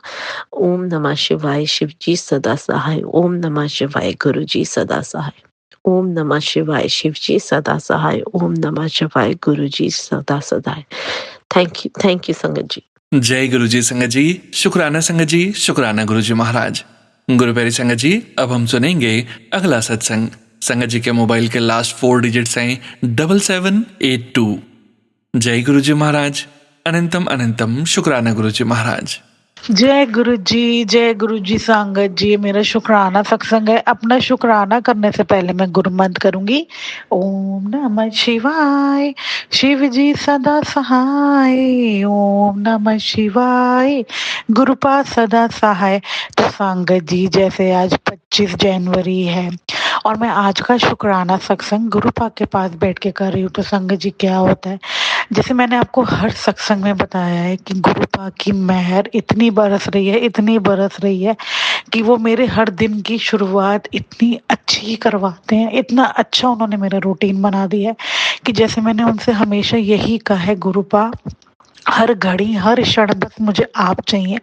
ओम नमः शिवाय, शिव जी सदा सहाय। ओम नमः शिवाय, गुरुजी सदा सहाय। ओम नमः शिवाय, शिव जी सदा सहाय। ओम नमः शिवाय, गुरुजी सदा सहाय। थैंक यू संगत जी। जय गुरु जी संगत जी, शुक्राना संगत जी, शुक्राना गुरु जी महाराज। गुरु प्यारी संगत जी, अब हम सुनेंगे अगला सत्संग। संगत जी के मोबाइल के लास्ट 4 डिजिट्स हैं 7782। जय गुरु जी महाराज, अनंतम अनंतम शुक्राना गुरु जी महाराज। जय गुरु जी संगत जी, मेरा शुक्राना सत्संग है। अपना शुक्राना करने से पहले मैं गुरु मंत्र करूंगी। ओम नमः शिवाय, शिव जी सदा सहाय। ओम नमः शिवाय, गुरुपाद सदा सहाय। तो संगत जी, जैसे आज 25 जनवरी है और मैं आज का शुक्राना सत्संग गुरुपा के पास बैठ के कर रही हूँ, तो संगत जी क्या होता है, जैसे मैंने आपको हर सत्संग में बताया है कि गुरुपा की मेहर इतनी बरस रही है कि वो मेरे हर दिन की शुरुआत इतनी अच्छी करवाते हैं। इतना अच्छा उन्होंने मेरा रूटीन बना दिया है कि जैसे मैंने उनसे हमेशा यही कहा है, गुरुपा हर घड़ी हर क्षण बस मुझे आप चाहिए।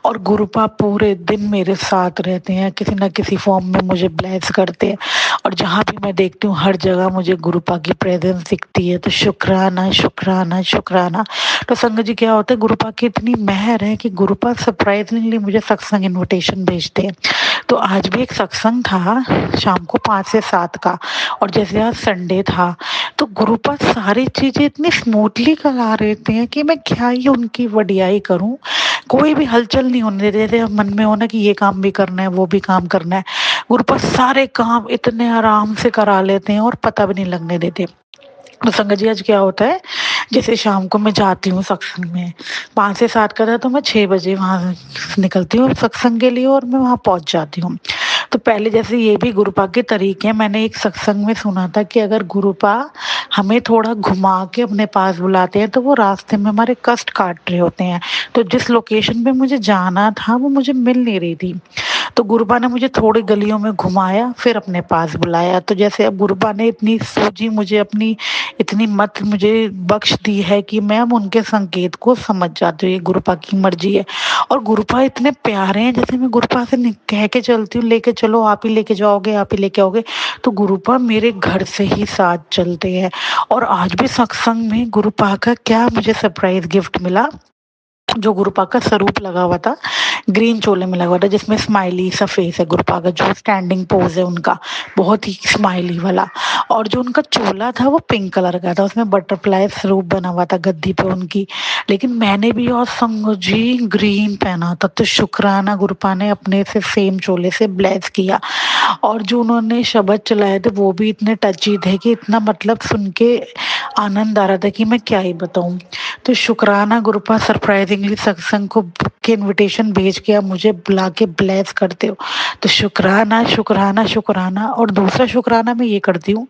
और गुरुपा पूरे दिन मेरे साथ रहते हैं, किसी न किसी फॉर्म में मुझे ब्लेस करते हैं, और जहाँ भी मैं देखती हूँ हर जगह मुझे गुरुपा की प्रेजेंस दिखती है। तो शुक्राना शुक्राना शुक्राना। तो संगत जी क्या होता है, गुरुपा की इतनी मेहर है कि गुरुपा सरप्राइजिंगली मुझे सत्संग इन्विटेशन भेजते हैं। तो आज भी एक सत्संग था शाम को 5 से 7 का, और जैसे आज संडे था तो गुरुपा सारी चीजें इतनी स्मूथली करा रहते हैं कि मैं क्या ही उनकी वडियाई करूं। कोई भी हलचल नहीं होने देते, मन में होना कि ये काम भी करना है वो भी काम करना है। गुरुपा सारे काम इतने आराम से करा लेते हैं और पता भी नहीं लगने देते। तो संगत जी आज क्या होता है, जैसे शाम को मैं जाती हूँ सत्संग में, 5 से 7 का था तो मैं 6 बजे वहाँ निकलती हूँ सत्संग के लिए और मैं वहाँ पहुँच जाती हूँ। तो पहले जैसे ये भी गुरुपा के तरीके हैं, मैंने एक सत्संग में सुना था कि अगर गुरुपा हमें थोड़ा घुमा के अपने पास बुलाते हैं तो वो रास्ते में हमारे कष्ट काट रहे होते हैं। तो जिस लोकेशन पे मुझे जाना था वो मुझे मिल नहीं रही थी, तो गुरुपा ने मुझे थोड़ी गलियों में घुमाया फिर अपने पास बुलाया। तो जैसे अब गुरुपा ने इतनी सूझी मुझे, अपनी इतनी मत मुझे बख्श दी है कि मैं अब उनके संकेत को समझ जाती हूँ, ये गुरुपा की मर्जी है। और गुरुपा इतने प्यारे हैं, जैसे मैं गुरुपा से कह के चलती हूँ लेके चलो, आप ही लेके जाओगे, आप ही लेके आओगे, तो गुरुपा मेरे घर से ही साथ चलते हैं। और आज भी सत्संग में गुरुपा का क्या मुझे सरप्राइज गिफ्ट मिला, जो गुरुपा का स्वरूप लगा हुआ था, ग्रीन चोले में लगा हुआ था, जिसमें स्माइली सा फेस है गुरुपा का, जो स्टैंडिंग पोज है उनका बहुत ही स्माइली वाला। और जो उनका चोला था वो पिंक कलर का था, उसमें बटरफ्लाई स्वरूप बना हुआ था गद्दी पे उनकी। लेकिन मैंने भी और संग जी ग्रीन पहना था, तो शुक्राना गुरुपा ने अपने से सेम चोले से ब्लेस किया। और जो उन्होंने शब्द चलाए थे वो भी इतने टची थे कि इतना मतलब सुन के आनंद आ रहा था कि मैं क्या ही बताऊं। तो शुक्राना गुरुपा सरप्राइजिंगली सत्संग को बुक के इनविटेशन भेज के आप मुझे बुला के ब्लेस करते हो, तो शुक्राना शुक्राना शुक्राना। और दूसरा शुक्राना मैं ये करती हूँ,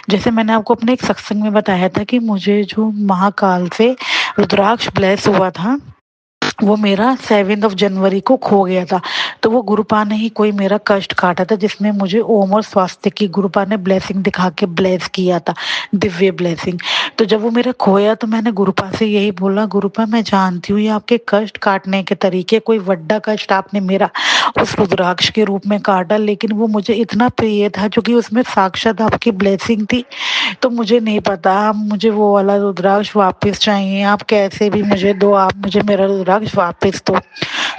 जैसे मैंने आपको अपने एक सत्संग में बताया था कि मुझे जो महाकाल से रुद्राक्ष ब्लेस हुआ था वो मेरा 7 जनवरी को खो गया था। तो वो गुरुपा ने ही कोई मेरा कष्ट काटा था, जिसमें मुझे ओम और स्वास्थ्य की गुरुपा ने ब्लेसिंग दिखा के ब्लेस किया था, दिव्य ब्लेसिंग। तो जब वो मेरा खोया तो मैंने गुरुपा से यही बोला, गुरुपा मैं जानती हूँ ये आपके कष्ट काटने के तरीके, कोई बड़ा कष्ट आपने मेरा उस रुद्राक्ष के रूप में काटा, लेकिन वो मुझे इतना प्रिय था क्योंकि उसमें साक्षात आपकी ब्लेसिंग थी। तो मुझे नहीं पता, मुझे वो वाला रुद्राक्ष वापस चाहिए, आप कैसे भी मुझे दो, आप मुझे मेरा रुद्राक्ष वापस दो।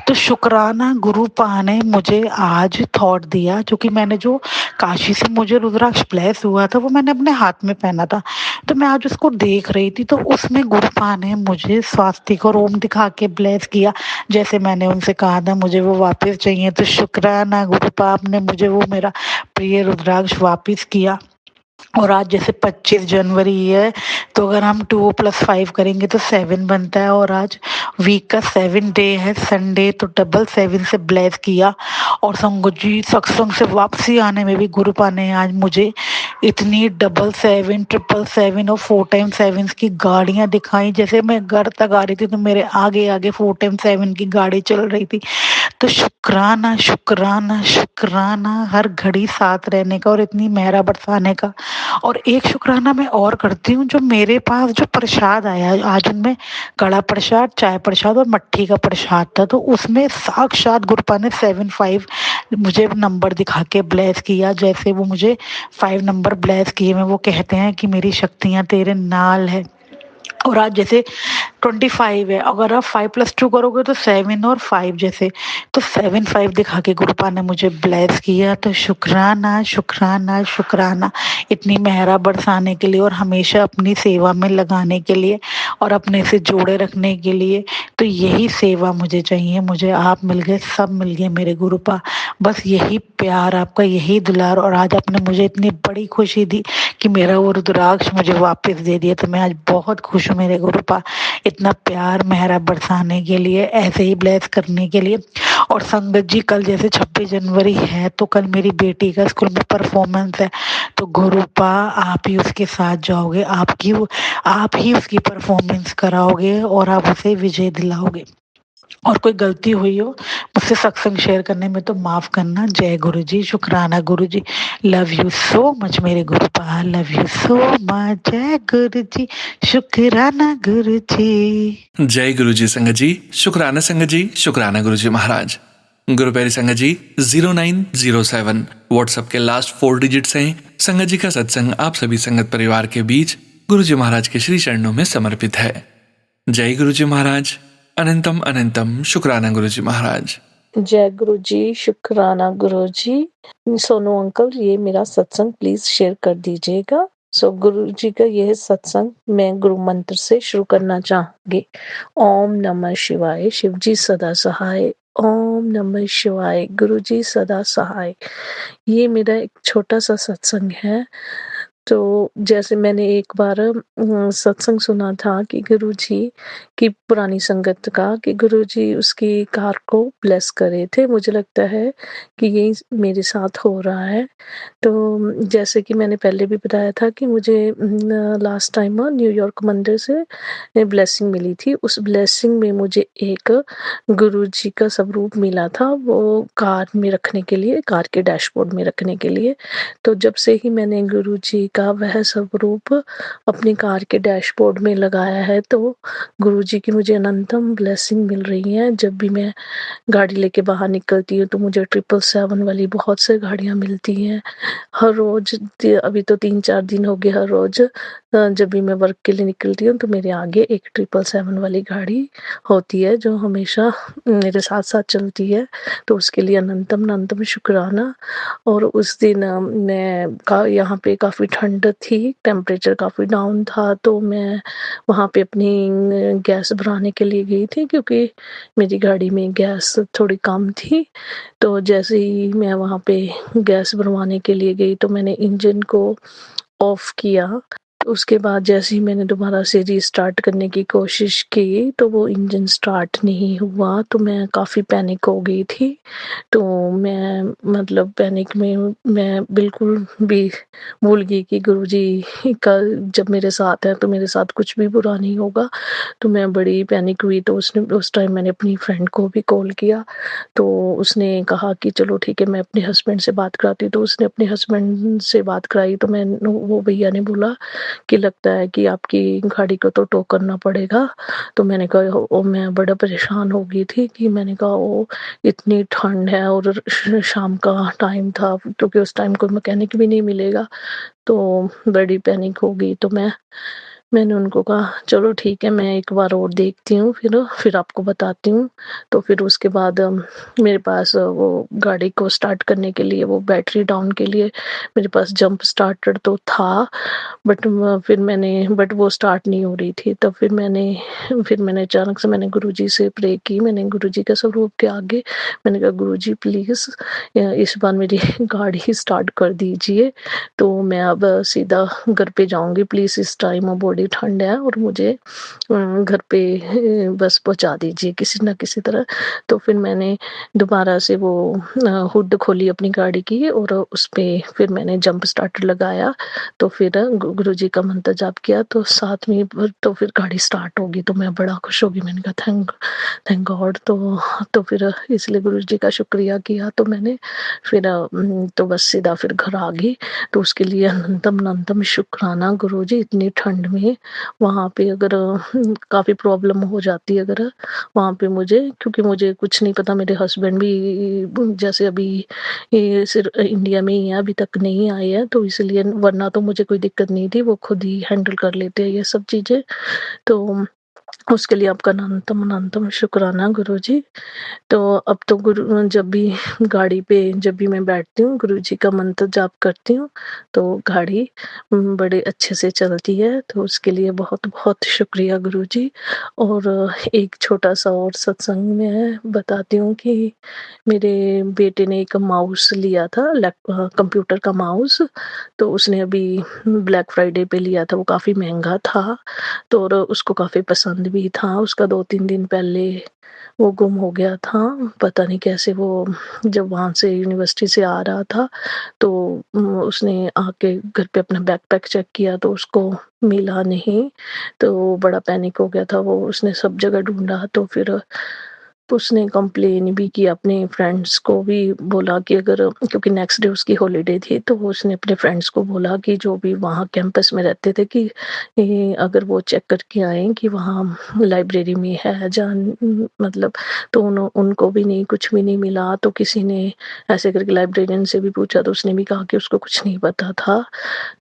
तो शुक्राना गुरुपा ने मुझे आज थॉट दिया, जो कि मैंने जो काशी से मुझे रुद्राक्ष ब्लेस हुआ था वो मैंने अपने हाथ में पहना था। तो मैं आज उसको देख रही थी, तो उसमें गुरुपा ने मुझे स्वास्तिक और ओम दिखा के ब्लेस किया, जैसे मैंने उनसे कहा था मुझे वो वापस चाहिए। तो शुक्राना गुरुपा, आपने मुझे वो मेरा प्रिय रुद्राक्ष वापस किया। और आज जैसे 25 जनवरी है, तो अगर हम 2+5 करेंगे तो 7 बनता है, और आज वीक का 7 डे है, संडे, तो डबल 7 से ब्लेस किया। और संगत जी सत्संग से वापसी आने में भी गुरुपा ने आज मुझे इतनी 777, 777 और 4x7 की गाड़ियां दिखाई। जैसे मैं घर तक आ रही थी तो मेरे आगे आगे 4x7 की गाड़ी चल रही थी। तो शुक्राना शुक्राना शुक्राना हर घड़ी साथ रहने का और इतनी मेहरा बरसाने का। और एक शुक्राना मैं और करती हूँ, जो मेरे पास जो प्रसाद आया आज, उनमें कड़ा प्रसाद, चाय प्रसाद और मट्ठी का प्रसाद था, तो उसमें साक्षात गुरुपा ने 7-5 मुझे नंबर दिखा के ब्लेस किया। जैसे वो मुझे 5 नंबर ब्लेस किए में वो कहते हैं कि मेरी शक्तियाँ तेरे नाल है। और आज जैसे 25 है, अगर आप 5+2 करोगे तो 7 और 5, जैसे तो 7-5 दिखा के गुरुपा ने मुझे ब्लेस किया। तो शुक्राना शुक्राना शुक्राना इतनी मेहरा बरसाने के लिए और हमेशा अपनी सेवा में लगाने के लिए और अपने से जोड़े रखने के लिए। तो यही सेवा मुझे चाहिए, मुझे आप मिल गए, सब मिल गए मेरे गुरुपा। बस यही प्यार आपका, यही दुलार। और आज आपने मुझे इतनी बड़ी खुशी दी कि मेरा वो रुद्राक्ष मुझे वापस दे दिया, तो मैं आज बहुत खुश हूँ मेरे गुरुपा, इतना प्यार मेहरा बरसाने के लिए, ऐसे ही ब्लेस करने के लिए। और संगत जी कल जैसे 26 जनवरी है, तो कल मेरी बेटी का स्कूल में परफॉर्मेंस है, तो गुरुपा आप ही उसके साथ जाओगे, आप ही उसकी परफॉर्मेंस कराओगे और आप उसे विजय दिलाओगे। और कोई गलती हुई हो मुझसे सत्संग शेयर करने में तो माफ करना। जय गुरु जी, शुक्राना गुरु जी, लव यू सो मच मेरे गुरुपा, लव यू सो मच। जय गुरु जी, शुक्राना गुरु जी। जय गुरु जी संगत जी, शुक्राना संगत जी, शुक्राना गुरु जी महाराज। गुरु प्यारी संगत जी, 0907 व्हाट्सएप के लास्ट 4 डिजिट्स हैं। संगत जी का सत्संग आप सभी संगत परिवार के बीच गुरु जी महाराज के श्री चरणों में समर्पित है। जय गुरु जी महाराज, अनंतम अनंतम शुक्राना गुरु जी महाराज। जय गुरु जी, शुक्राना गुरु जी। सोनू अंकल, ये मेरा सत्संग प्लीज शेयर कर दीजिएगा। सो गुरु जी का यह सत्संग मैं गुरु मंत्र से शुरू करना चाहूंगी। ओम नमः शिवाय, शिव जी सदा सहाय। ओम नमः शिवाय, गुरु जी सदा सहाय। ये मेरा एक छोटा सा सत्संग है। तो जैसे मैंने एक बार सत्संग सुना था कि गुरुजी की पुरानी संगत का, कि गुरुजी उसकी कार को ब्लेस करे थे। मुझे लगता है कि यही मेरे साथ हो रहा है। तो जैसे कि मैंने पहले भी बताया था कि मुझे लास्ट टाइम न्यूयॉर्क मंदिर से ब्लेसिंग मिली थी। उस ब्लेसिंग में मुझे एक गुरुजी का स्वरूप मिला था, वो कार में रखने के लिए, कार के डैशबोर्ड में रखने के लिए। तो जब से ही मैंने गुरुजी का वह स्वरूप अपनी कार के डैशबोर्ड में लगाया है, तो गुरुजी की मुझे अनंतम ब्लेसिंग मिल रही है। जब भी मैं गाड़ी लेके बाहर निकलती हूँ तो मुझे 777 वाली बहुत से गाड़ियाँ मिलती हैं हर रोज। अभी तो 3-4 दिन हो गए, हर रोज जब भी मैं वर्क के लिए निकलती हूँ तो मेरे आगे एक 777 वाली गाड़ी होती है जो हमेशा मेरे साथ साथ चलती है। तो उसके लिए अनंतम अनंतम शुक्राना। और उस दिन मैं यहाँ पे काफ़ी ठंड थी, टेम्परेचर काफ़ी डाउन था, तो मैं वहाँ पे अपनी गैस भराने के लिए गई थी, क्योंकि मेरी गाड़ी में गैस थोड़ी कम थी। तो जैसे ही मैं वहाँ पे गैस भरवाने के लिए गई तो मैंने इंजन को ऑफ किया, उसके बाद जैसे ही मैंने दोबारा से रीस्टार्ट करने की कोशिश की तो वो इंजन स्टार्ट नहीं हुआ, तो मैं काफ़ी पैनिक हो गई थी। तो मैं मतलब पैनिक में मैं बिल्कुल भी भूल गई कि गुरुजी का जब मेरे साथ है तो मेरे साथ कुछ भी बुरा नहीं होगा। तो मैं बड़ी पैनिक हुई, तो उस टाइम मैंने अपनी फ्रेंड को भी कॉल किया। तो उसने कहा कि चलो ठीक है, मैं अपने हस्बैंड से बात कराती हूँ। तो उसने अपने हस्बैंड से बात कराई, तो वो भैया ने बोला कि लगता है कि आपकी गाड़ी को तो टो करना पड़ेगा। तो मैंने कहा ओ, मैं बड़ा परेशान हो गई थी कि मैंने कहा ओ, इतनी ठंड है और शाम का टाइम था, क्योंकि उस टाइम कोई मैकेनिक भी नहीं मिलेगा। तो बड़ी पैनिक हो गई। तो मैंने उनको कहा चलो ठीक है, मैं एक बार और देखती हूँ, फिर आपको बताती हूँ। तो फिर उसके बाद मेरे पास वो गाड़ी को स्टार्ट करने के लिए, वो बैटरी डाउन के लिए मेरे पास जंप स्टार्टर तो था, बट वो स्टार्ट नहीं हो रही थी। तब फिर मैंने अचानक से मैंने गुरुजी से प्रे की। मैंने गुरुजी के स्वरूप के आगे मैंने कहा गुरुजी प्लीज़ इस बार मेरी गाड़ी स्टार्ट कर दीजिए। तो मैं अब सीधा घर पे जाऊँगी, प्लीज़ इस टाइम बॉडी ठंड है और मुझे घर पे बस पहुँचा दीजिए किसी न किसी तरह। तो फिर मैंने दोबारा से वो हुड खोली अपनी गाड़ी की और उसपे फिर मैंने जंप स्टार्टर लगाया। तो फिर गुरुजी का मंत्र जाप किया, तो साथ में तो फिर गाड़ी स्टार्ट होगी। तो मैं बड़ा खुश हो गई, मैंने कहा थैंक थैंक गॉड। तो फिर इसलिए गुरुजी का शुक्रिया किया। तो मैंने फिर तो बस सीधा फिर घर आ गई। तो उसके लिए अनंतम अनंतम शुक्राना गुरुजी। इतनी ठंड में वहाँ पे अगर काफ़ी प्रॉब्लम हो जाती है अगर वहाँ पे मुझे, क्योंकि मुझे कुछ नहीं पता। मेरे हस्बैंड भी जैसे अभी ये सिर्फ इंडिया में ही है, अभी तक नहीं आए हैं, तो इसलिए वरना तो मुझे कोई दिक्कत नहीं थी, वो खुद ही हैंडल कर लेते हैं ये सब चीज़ें। तो उसके लिए आपका अनंतम अनंतम शुक्राना गुरुजी। तो अब तो जब भी गाड़ी पे जब भी मैं बैठती हूँ गुरुजी का मंत्र जाप करती हूँ, तो गाड़ी बड़े अच्छे से चलती है। तो उसके लिए बहुत बहुत शुक्रिया गुरुजी। और एक छोटा सा और सत्संग में बताती हूँ कि मेरे बेटे ने एक माउस लिया था, कंप्यूटर का माउस। तो उसने अभी ब्लैक फ्राइडे पे लिया था, वो काफ़ी महंगा था। तो और उसको काफ़ी पसंद भी था। उसका 2-3 दिन पहले वो गुम हो गया था। पता नहीं कैसे वो जब वहाँ से यूनिवर्सिटी से आ रहा था, तो उसने आके घर पे अपना बैकपैक चेक किया तो उसको मिला नहीं। तो बड़ा पैनिक हो गया था वो, उसने सब जगह ढूँढा। तो फिर उसने कंप्लेन भी की, अपने फ्रेंड्स को भी बोला कि अगर, क्योंकि नेक्स्ट डे उसकी हॉलीडे थी, तो वो उसने अपने फ्रेंड्स को बोला कि जो भी वहाँ कैंपस में रहते थे कि अगर वो चेक करके आए कि वहाँ लाइब्रेरी में है मतलब। तो उनको भी नहीं, कुछ भी नहीं मिला। तो किसी ने ऐसे करके लाइब्रेरियन से भी पूछा, तो उसने भी कहा कि उसको कुछ नहीं पता था।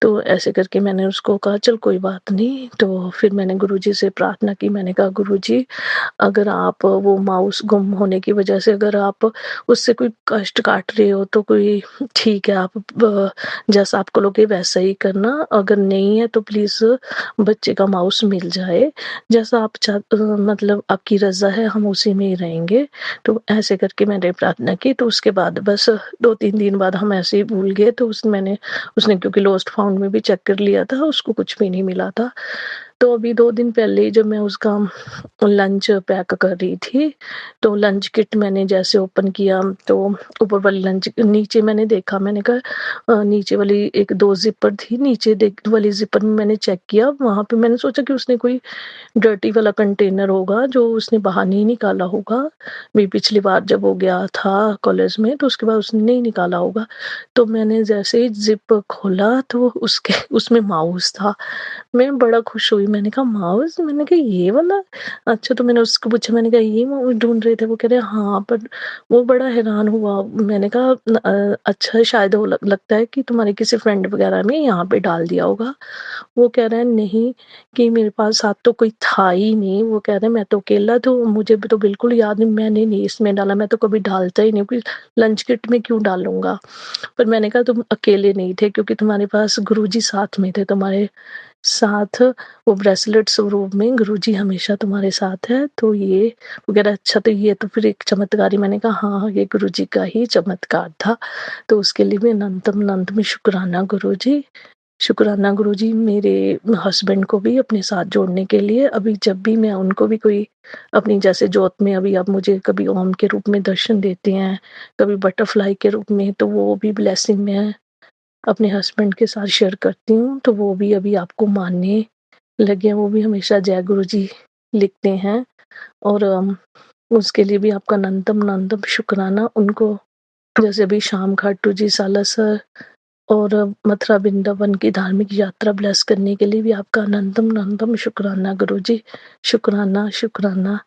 तो ऐसे करके मैंने उसको कहा चल कोई बात नहीं। तो फिर मैंने गुरुजी से प्रार्थना की। मैंने कहा गुरुजी, अगर आप वो माउस गुम होने की वजह से अगर आप उससे कोई कष्ट काट रहे हो तो कोई ठीक है, आप जैसा आपको लगे वैसा ही करना। अगर नहीं है तो प्लीज़ बच्चे का माउस मिल जाए, जैसा आप मतलब आपकी रज़ा है, हम उसी में ही रहेंगे। तो ऐसे करके मैंने प्रार्थना की। तो उसके बाद बस 2-3 दिन बाद हम ऐसे ही भूल गए। तो उसने क्योंकि लॉस्ट फाउंड में भी चेक कर लिया था, उसको कुछ भी नहीं मिला था। तो अभी 2 दिन पहले ही जब मैं उसका लंच पैक कर रही थी, तो लंच किट मैंने जैसे ओपन किया, तो ऊपर वाली लंच नीचे मैंने देखा, मैंने कहा नीचे वाली 1-2 ज़िपर थी, नीचे वाली ज़िपर में मैंने चेक किया, वहाँ पे मैंने सोचा कि उसने कोई डर्टी वाला कंटेनर होगा जो उसने बाहर नहीं निकाला होगा। पिछली बार जब वो गया था कॉलेज में, तो उसके बाद उसने नहीं निकाला होगा। तो मैंने जैसे ही ज़िप खोला तो उसमें माउस था। मैं बड़ा खुश हुई, मैंने कहा माउस? मैंने कहा ये वाला? अच्छा, तो मैंने उसको पूछा, मैंने कहा ये माउस ढूँढ रहे थे? वो कह रहे हाँ, पर वो बड़ा हैरान हुआ। मैंने कहा अच्छा, शायद वो लगता है कि तुम्हारे किसी फ्रेंड वगैरह ने यहाँ पे डाल दिया होगा। वो कह रहा है नहीं, कि मेरे पास साथ तो कोई था ही नहीं। वो कह रहा है मैं तो अकेला था, मुझे भी तो बिल्कुल याद नहीं, मैंने नहीं इसमें डाला, मैं तो कभी डालता ही नहीं, कोई लंच किट में क्यों डालूँगा? पर मैंने कहा तुम अकेले नहीं थे, क्योंकि तुम्हारे पास गुरुजी साथ में थे, तुम्हारे साथ वो ब्रेसलेट स्वरूप में गुरुजी हमेशा तुम्हारे साथ है। तो ये वगैरह, अच्छा तो ये तो फिर एक चमत्कार ही। मैंने कहा हाँ, ये गुरुजी का ही चमत्कार था। तो उसके लिए भी अनंतम अनंत में शुक्राना गुरुजी। शुक्राना गुरुजी मेरे हस्बैंड को भी अपने साथ जोड़ने के लिए। अभी जब भी मैं उनको भी कोई अपनी जैसे जोत में अभी आप मुझे कभी ओम के रूप में दर्शन देते हैं, कभी बटरफ्लाई के रूप में, तो वो भी ब्लेसिंग मैं अपने हस्बैंड के साथ शेयर करती हूँ, तो वो भी अभी आपको मानने लगे हैं। वो भी हमेशा जय गुरुजी लिखते हैं और उसके लिए भी आपका अनंतम शुक्राना। उनको जैसे अभी शाम खाटू जी, सालासर और मथुरा वृंदावन की धार्मिक यात्रा ब्लेस करने के लिए भी आपका अनंतम शुक्राना गुरुजी। शुक्राना, शुक्राना,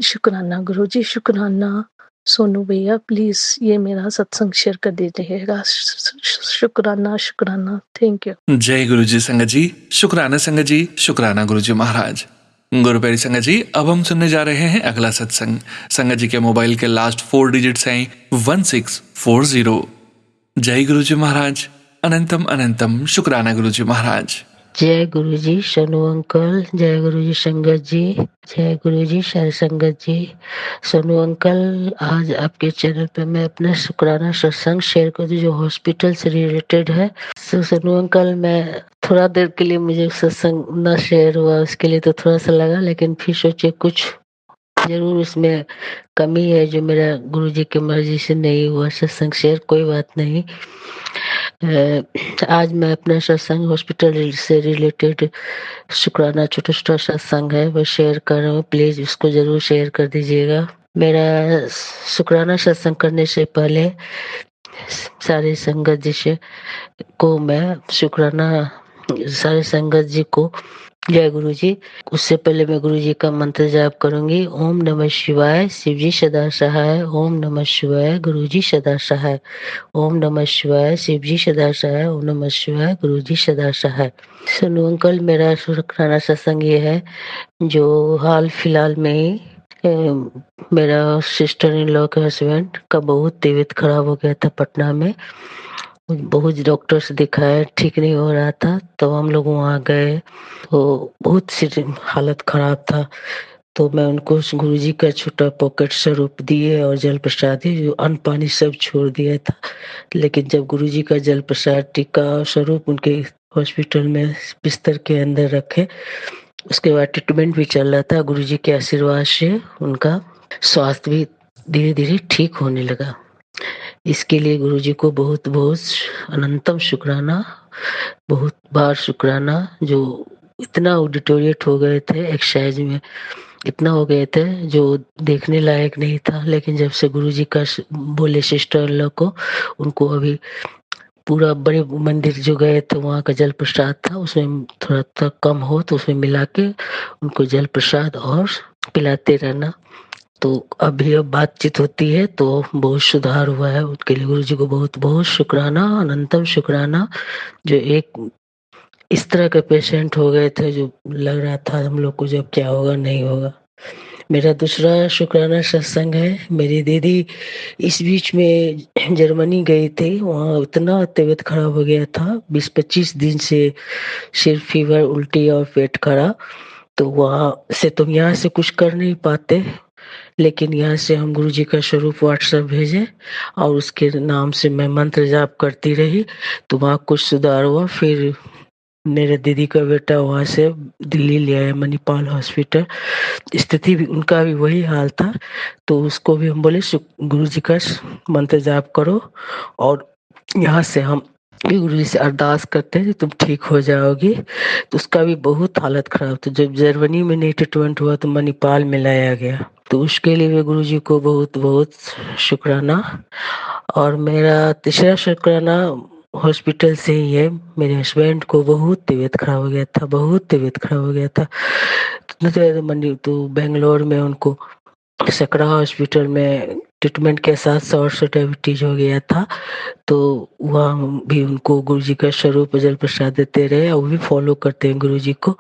शुक्राना गुरुजी, शुक्राना। सोनू भैया प्लीज़ ये मेरा सत्संग शेयर कर दीजिएगा। शुक्राना, शुक्राना। Thank you. जय गुरु जी संगत जी, शुक्राना संगत जी, शुक्राना गुरु जी महाराज। गुरु प्यारी संगत जी, अब हम सुनने जा रहे हैं अगला सत्संग। संगत जी के मोबाइल के लास्ट 4 डिजिट्स हैं 1640। जय गुरु जी महाराज, अनंतम अनंतम शुक्राना गुरु जी महाराज। जय गुरु जी सोनू अंकल, जय गुरु जी संगत जी, जय गुरु जी सारे संगत जी। सोनू अंकल, आज आपके चैनल पे मैं अपना शुक्राना सत्संग शेयर कर दूं जो हॉस्पिटल से रिलेटेड है। सोनू अंकल, मैं थोड़ा देर के लिए मुझे सत्संग ना शेयर हुआ, उसके लिए तो थोड़ा सा लगा, लेकिन फिर सोचे कुछ जरूर उसमें कमी है जो मेरा गुरु जी की मर्जी से नहीं हुआ सत्संग शेयर। कोई बात नहीं। आज मैं अपना सत्संग हॉस्पिटल से रिलेटेड शुक्राना छोटा छोटा सत्संग है वो शेयर कर रहा हूँ। प्लीज उसको जरूर शेयर कर दीजिएगा। मेरा शुक्राना सत्संग करने से पहले सारे संगत जी से को मैं शुक्राना सारे संगत जी को जय गुरु जी। उससे पहले मैं गुरु जी का मंत्र जाप करूंगी। ओम नमः शिवाय, शिव जी सदा सहाय। ओम नमः शिवाय, गुरु जी सदा सहाय। ओम नमः शिवाय, शिव जी सदा सहाय। ओम नमः शिवाय, गुरु जी सदा सहाय। सोनू अंकल, मेरा शुक्राना सत्संग ये है जो हाल फिलहाल में ही मेरा सिस्टर इन लॉ के हस्बैंड का बहुत तबीयत खराब हो गया था पटना में। बहुत डॉक्टर से दिखाया, ठीक नहीं हो रहा था, तो हम लोग वहाँ गए तो बहुत सी हालत खराब था। तो मैं उनको गुरुजी का छोटा पॉकेट स्वरूप दिए और जल प्रसाद दिए, जो अन्न पानी सब छोड़ दिया था। लेकिन जब गुरुजी का जल प्रसाद टीका स्वरूप उनके हॉस्पिटल में बिस्तर के अंदर रखे, उसके बाद ट्रीटमेंट भी चल रहा था। गुरुजी के आशीर्वाद से उनका स्वास्थ्य भी धीरे धीरे ठीक होने लगा। इसके लिए गुरुजी को बहुत बहुत अनंतम शुक्राना, बहुत बार शुक्राना। जो इतना ऑडिटोरिएट हो गए थे एक्सरसाइज में, इतना हो गए थे जो देखने लायक नहीं था। लेकिन जब से गुरुजी का बोले सिस्टर लोग को, उनको अभी पूरा बड़े मंदिर जो गए थे वहाँ का जल प्रसाद था, उसमें थोड़ा सा कम हो तो उसमें मिला के उनको जल प्रसाद और पिलाते रहना। तो अभी अब बातचीत होती है तो बहुत सुधार हुआ है। उसके लिए गुरु जी को बहुत बहुत शुक्राना, अनंतम शुक्राना। जो एक इस तरह के पेशेंट हो गए थे जो लग रहा था हम लोग को जब क्या होगा नहीं होगा। मेरा दूसरा शुक्राना सत्संग है। मेरी दीदी इस बीच में जर्मनी गई थी, वहाँ इतना तबीयत खराब हो गया था, 20-25 दिन से सिर फीवर, उल्टी और पेट खराब। तो वहाँ से तुम यहाँ से कुछ कर नहीं पाते, लेकिन यहाँ से हम गुरु जी का स्वरूप व्हाट्सएप भेजे और उसके नाम से मैं मंत्र जाप करती रही, तो वहाँ कुछ सुधार हुआ। फिर मेरे दीदी का बेटा वहाँ से दिल्ली ले आया मणिपाल हॉस्पिटल, स्थिति भी उनका भी वही हाल था। तो उसको भी हम बोले गुरु जी का मंत्र जाप करो, और यहाँ से हम गुरु जी से अरदास करते हैं कि तुम ठीक हो जाओगी। तो उसका भी बहुत हालत खराब था। जब जर्मनी में नहीं ट्रीटमेंट हुआ तो मणिपाल में लाया गया। तो उसके लिए भी गुरु जी को बहुत बहुत शुक्राना। और मेरा तीसरा शुक्राना हॉस्पिटल से ही है। मेरे हस्बैंड को बहुत तबीयत खराब हो गया था, बहुत तबीयत खराब हो गया था। तो बेंगलोर में उनको सकरा हॉस्पिटल में ट्रीटमेंट के साथ शॉर्ट डायबिटीज हो गया था। तो वहाँ भी उनको गुरुजी का स्वरूप जल प्रसाद देते रहे और वो भी फॉलो करते हैं गुरुजी को,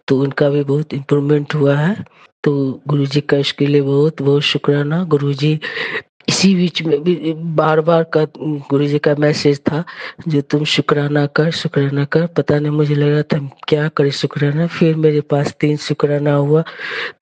तो उनका भी बहुत इम्प्रूवमेंट हुआ है। तो गुरुजी का इसके लिए बहुत बहुत शुक्राना। गुरुजी इसी बीच में भी बार बार का गुरुजी का मैसेज था जो तुम शुक्राना कर। पता नहीं, मुझे लगा था क्या करे शुक्राना। फिर मेरे पास 3 शुक्राना हुआ,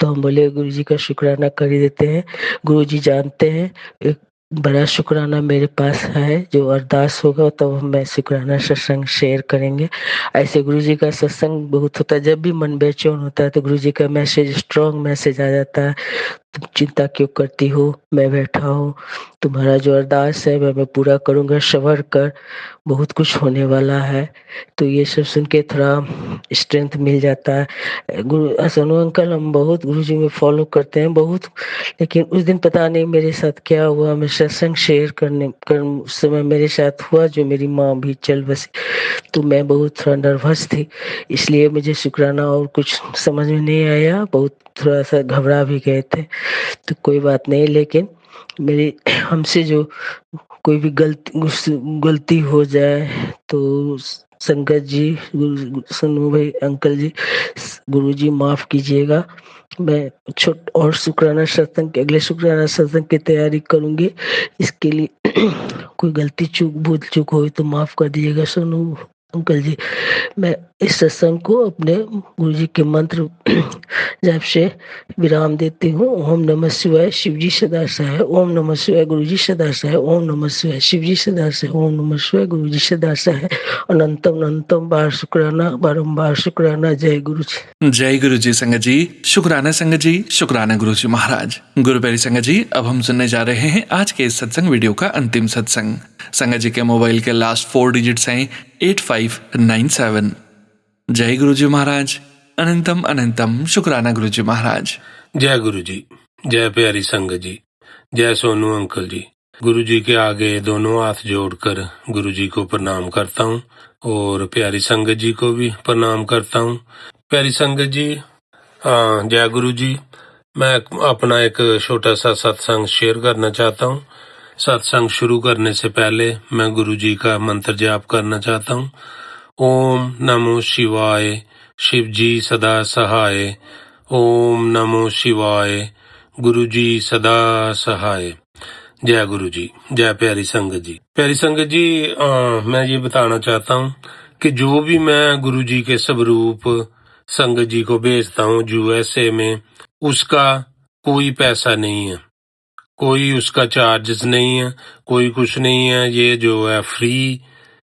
तो हम बोले गुरुजी का शुक्राना कर ही देते हैं। गुरुजी जानते हैं बड़ा शुक्राना मेरे पास है। जो अरदास होगा तो मैं शुक्राना सत्संग शेयर करेंगे। ऐसे गुरुजी का सत्संग बहुत होता है। जब भी मन बेचैन होता है तो गुरुजी का मैसेज, स्ट्रॉन्ग मैसेज आ जाता है। तुम चिंता क्यों करती हो, मैं बैठा हूँ, तुम्हारा जो अरदास है मैं पूरा करूँगा, सबर कर, बहुत कुछ होने वाला है। तो ये सब सुन के थोड़ा स्ट्रेंथ मिल जाता है। गुरु सोनू अंकल हम बहुत गुरुजी में फॉलो करते हैं बहुत, लेकिन उस दिन पता नहीं मेरे साथ क्या हुआ। मैं सत्संग शेयर करने कर उस समय मेरे साथ हुआ जो मेरी माँ भी चल बसी, तो मैं बहुत थोड़ा नर्वस थी, इसलिए मुझे शुक्राना और कुछ समझ में नहीं आया। बहुत थोड़ा सा घबरा भी गए थे। तो कोई बात नहीं, लेकिन मेरी हमसे जो कोई भी गलती हो जाए तो संगत जी, सोनू भाई, अंकल जी, गुरुजी माफ कीजिएगा। मैं और शुक्राना सत्संग के अगले शुक्राना सत्संग की तैयारी करूंगी। इसके लिए कोई गलती भूल चूक हो तो माफ कर दीजिएगा सोनू अंकल जी। मैं इस सत्संग को अपने गुरुजी के मंत्र जब से विराम देती हूँ। ओम नमः शिवाय, शिव जी सदा सहाय। ओम नमः शिवाय, गुरु जी सदा सहाय। ओम नमः शिवाय, शिव जी सदा सहाय। ओम नमः शिवाय, गुरु जी सदा सहाय। अनंतम अनंतम बार शुक्राना, बारंबार शुक्राना। जय गुरु जी। जय गुरु जी संगत जी। शुक्राना संगत जी, शुक्राना गुरु जी महाराज। गुरु प्यारी संगत जी, अब हम सुनने जा रहे हैं आज के इस सत्संग वीडियो का अंतिम सत्संग। संगत जी के मोबाइल के लास्ट 4 डिजिट्स हैं 8597। जय गुरु जी महाराज। अनंतम अनंतम शुक्राना गुरु जी महाराज। जय गुरु जी, जय प्यारी संगत जी, जय सोनू अंकल जी। गुरु जी के आगे दोनों हाथ जोड़कर गुरु जी को प्रणाम करता हूँ और प्यारी संगत जी को भी प्रणाम करता हूँ। प्यारी संगत जी, जय गुरु जी। मैं अपना एक छोटा सा सत्संग शेयर करना चाहता हूँ। सत्संग शुरू करने से पहले मैं गुरु जी का मंत्र जाप करना चाहता हूँ। ओम नमो शिवाय, शिव जी सदा सहाय। ओम नमो शिवाय, गुरु जी सदा सहाय। जय गुरु जी, जय प्यारी संगत जी। प्यारी संगत जी, मैं ये बताना चाहता हूँ कि जो भी मैं गुरु जी के स्वरूप संगत जी को भेजता हूँ यूएसए में, उसका कोई पैसा नहीं है, कोई उसका चार्जेस नहीं है, कोई कुछ नहीं है। ये जो है फ्री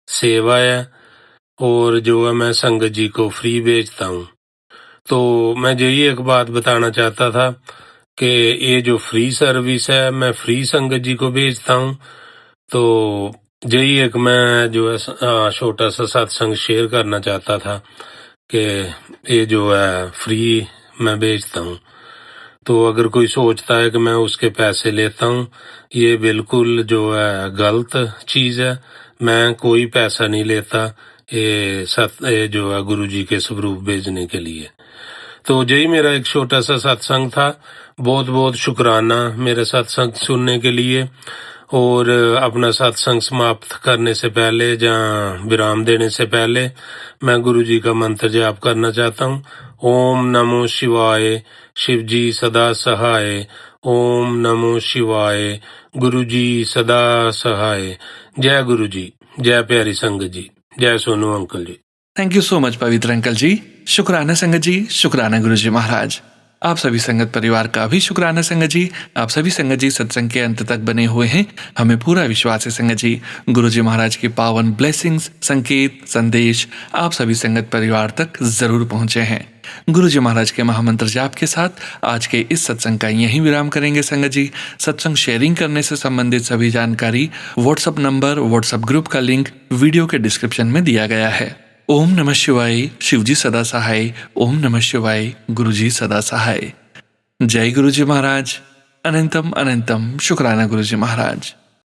सेवा है और जो है मैं संगत जी को फ्री भेजता हूँ। तो मैं यही एक बात बताना चाहता था कि ये जो फ्री सर्विस है मैं फ्री संगत जी को भेजता हूँ। तो यही एक मैं जो है छोटा सा सत्संग शेयर करना चाहता था कि ये जो है फ्री मैं भेजता हूँ। तो अगर कोई सोचता है कि मैं उसके पैसे लेता हूँ, ये बिल्कुल जो है गलत चीज़ है। मैं कोई पैसा नहीं लेता ये जो है गुरु जी के स्वरूप भेजने के लिए। तो यही मेरा एक छोटा सा सत्संग था। बहुत बहुत शुक्राना मेरा सत्संग सुनने के लिए। और अपना सत्संग समाप्त करने से पहले, जहाँ विराम देने से पहले, मैं गुरु जी का मंत्र जाप करना चाहता हूँ। ओम नमो शिवाय, शिव जी सदा सहाय। ओम नमो शिवाय, गुरु जी सदा सहाय। जय गुरु जी, जय प्यारी संगत जी, जय Sonu uncle ji. Thank you so much Pavitra uncle ji. शुक्राना संगत जी, शुक्राना गुरु जी महाराज। आप सभी संगत परिवार का भी शुक्राना संगत जी। आप सभी संगत जी सत्संग के अंत तक बने हुए हैं। हमें पूरा विश्वास है संगत जी, गुरु जी महाराज की पावन ब्लेसिंग्स, संकेत, संदेश आप सभी संगत परिवार तक जरूर पहुंचे हैं। गुरु जी महाराज के महामंत्र जाप के साथ आज के इस सत्संग का यहीं विराम करेंगे संगत जी। सत्संग शेयरिंग करने से संबंधित सभी जानकारी, व्हाट्सएप नंबर, व्हाट्सएप ग्रुप का लिंक वीडियो के डिस्क्रिप्शन में दिया गया है। ओम नमः शिवाय, शिव जी सदा सहाय। ओम नमः शिवाय, गुरु जी सदा सहाय। जय गुरु जी महाराज। अनंतम अनंतम शुक्राना गुरु जी महाराज।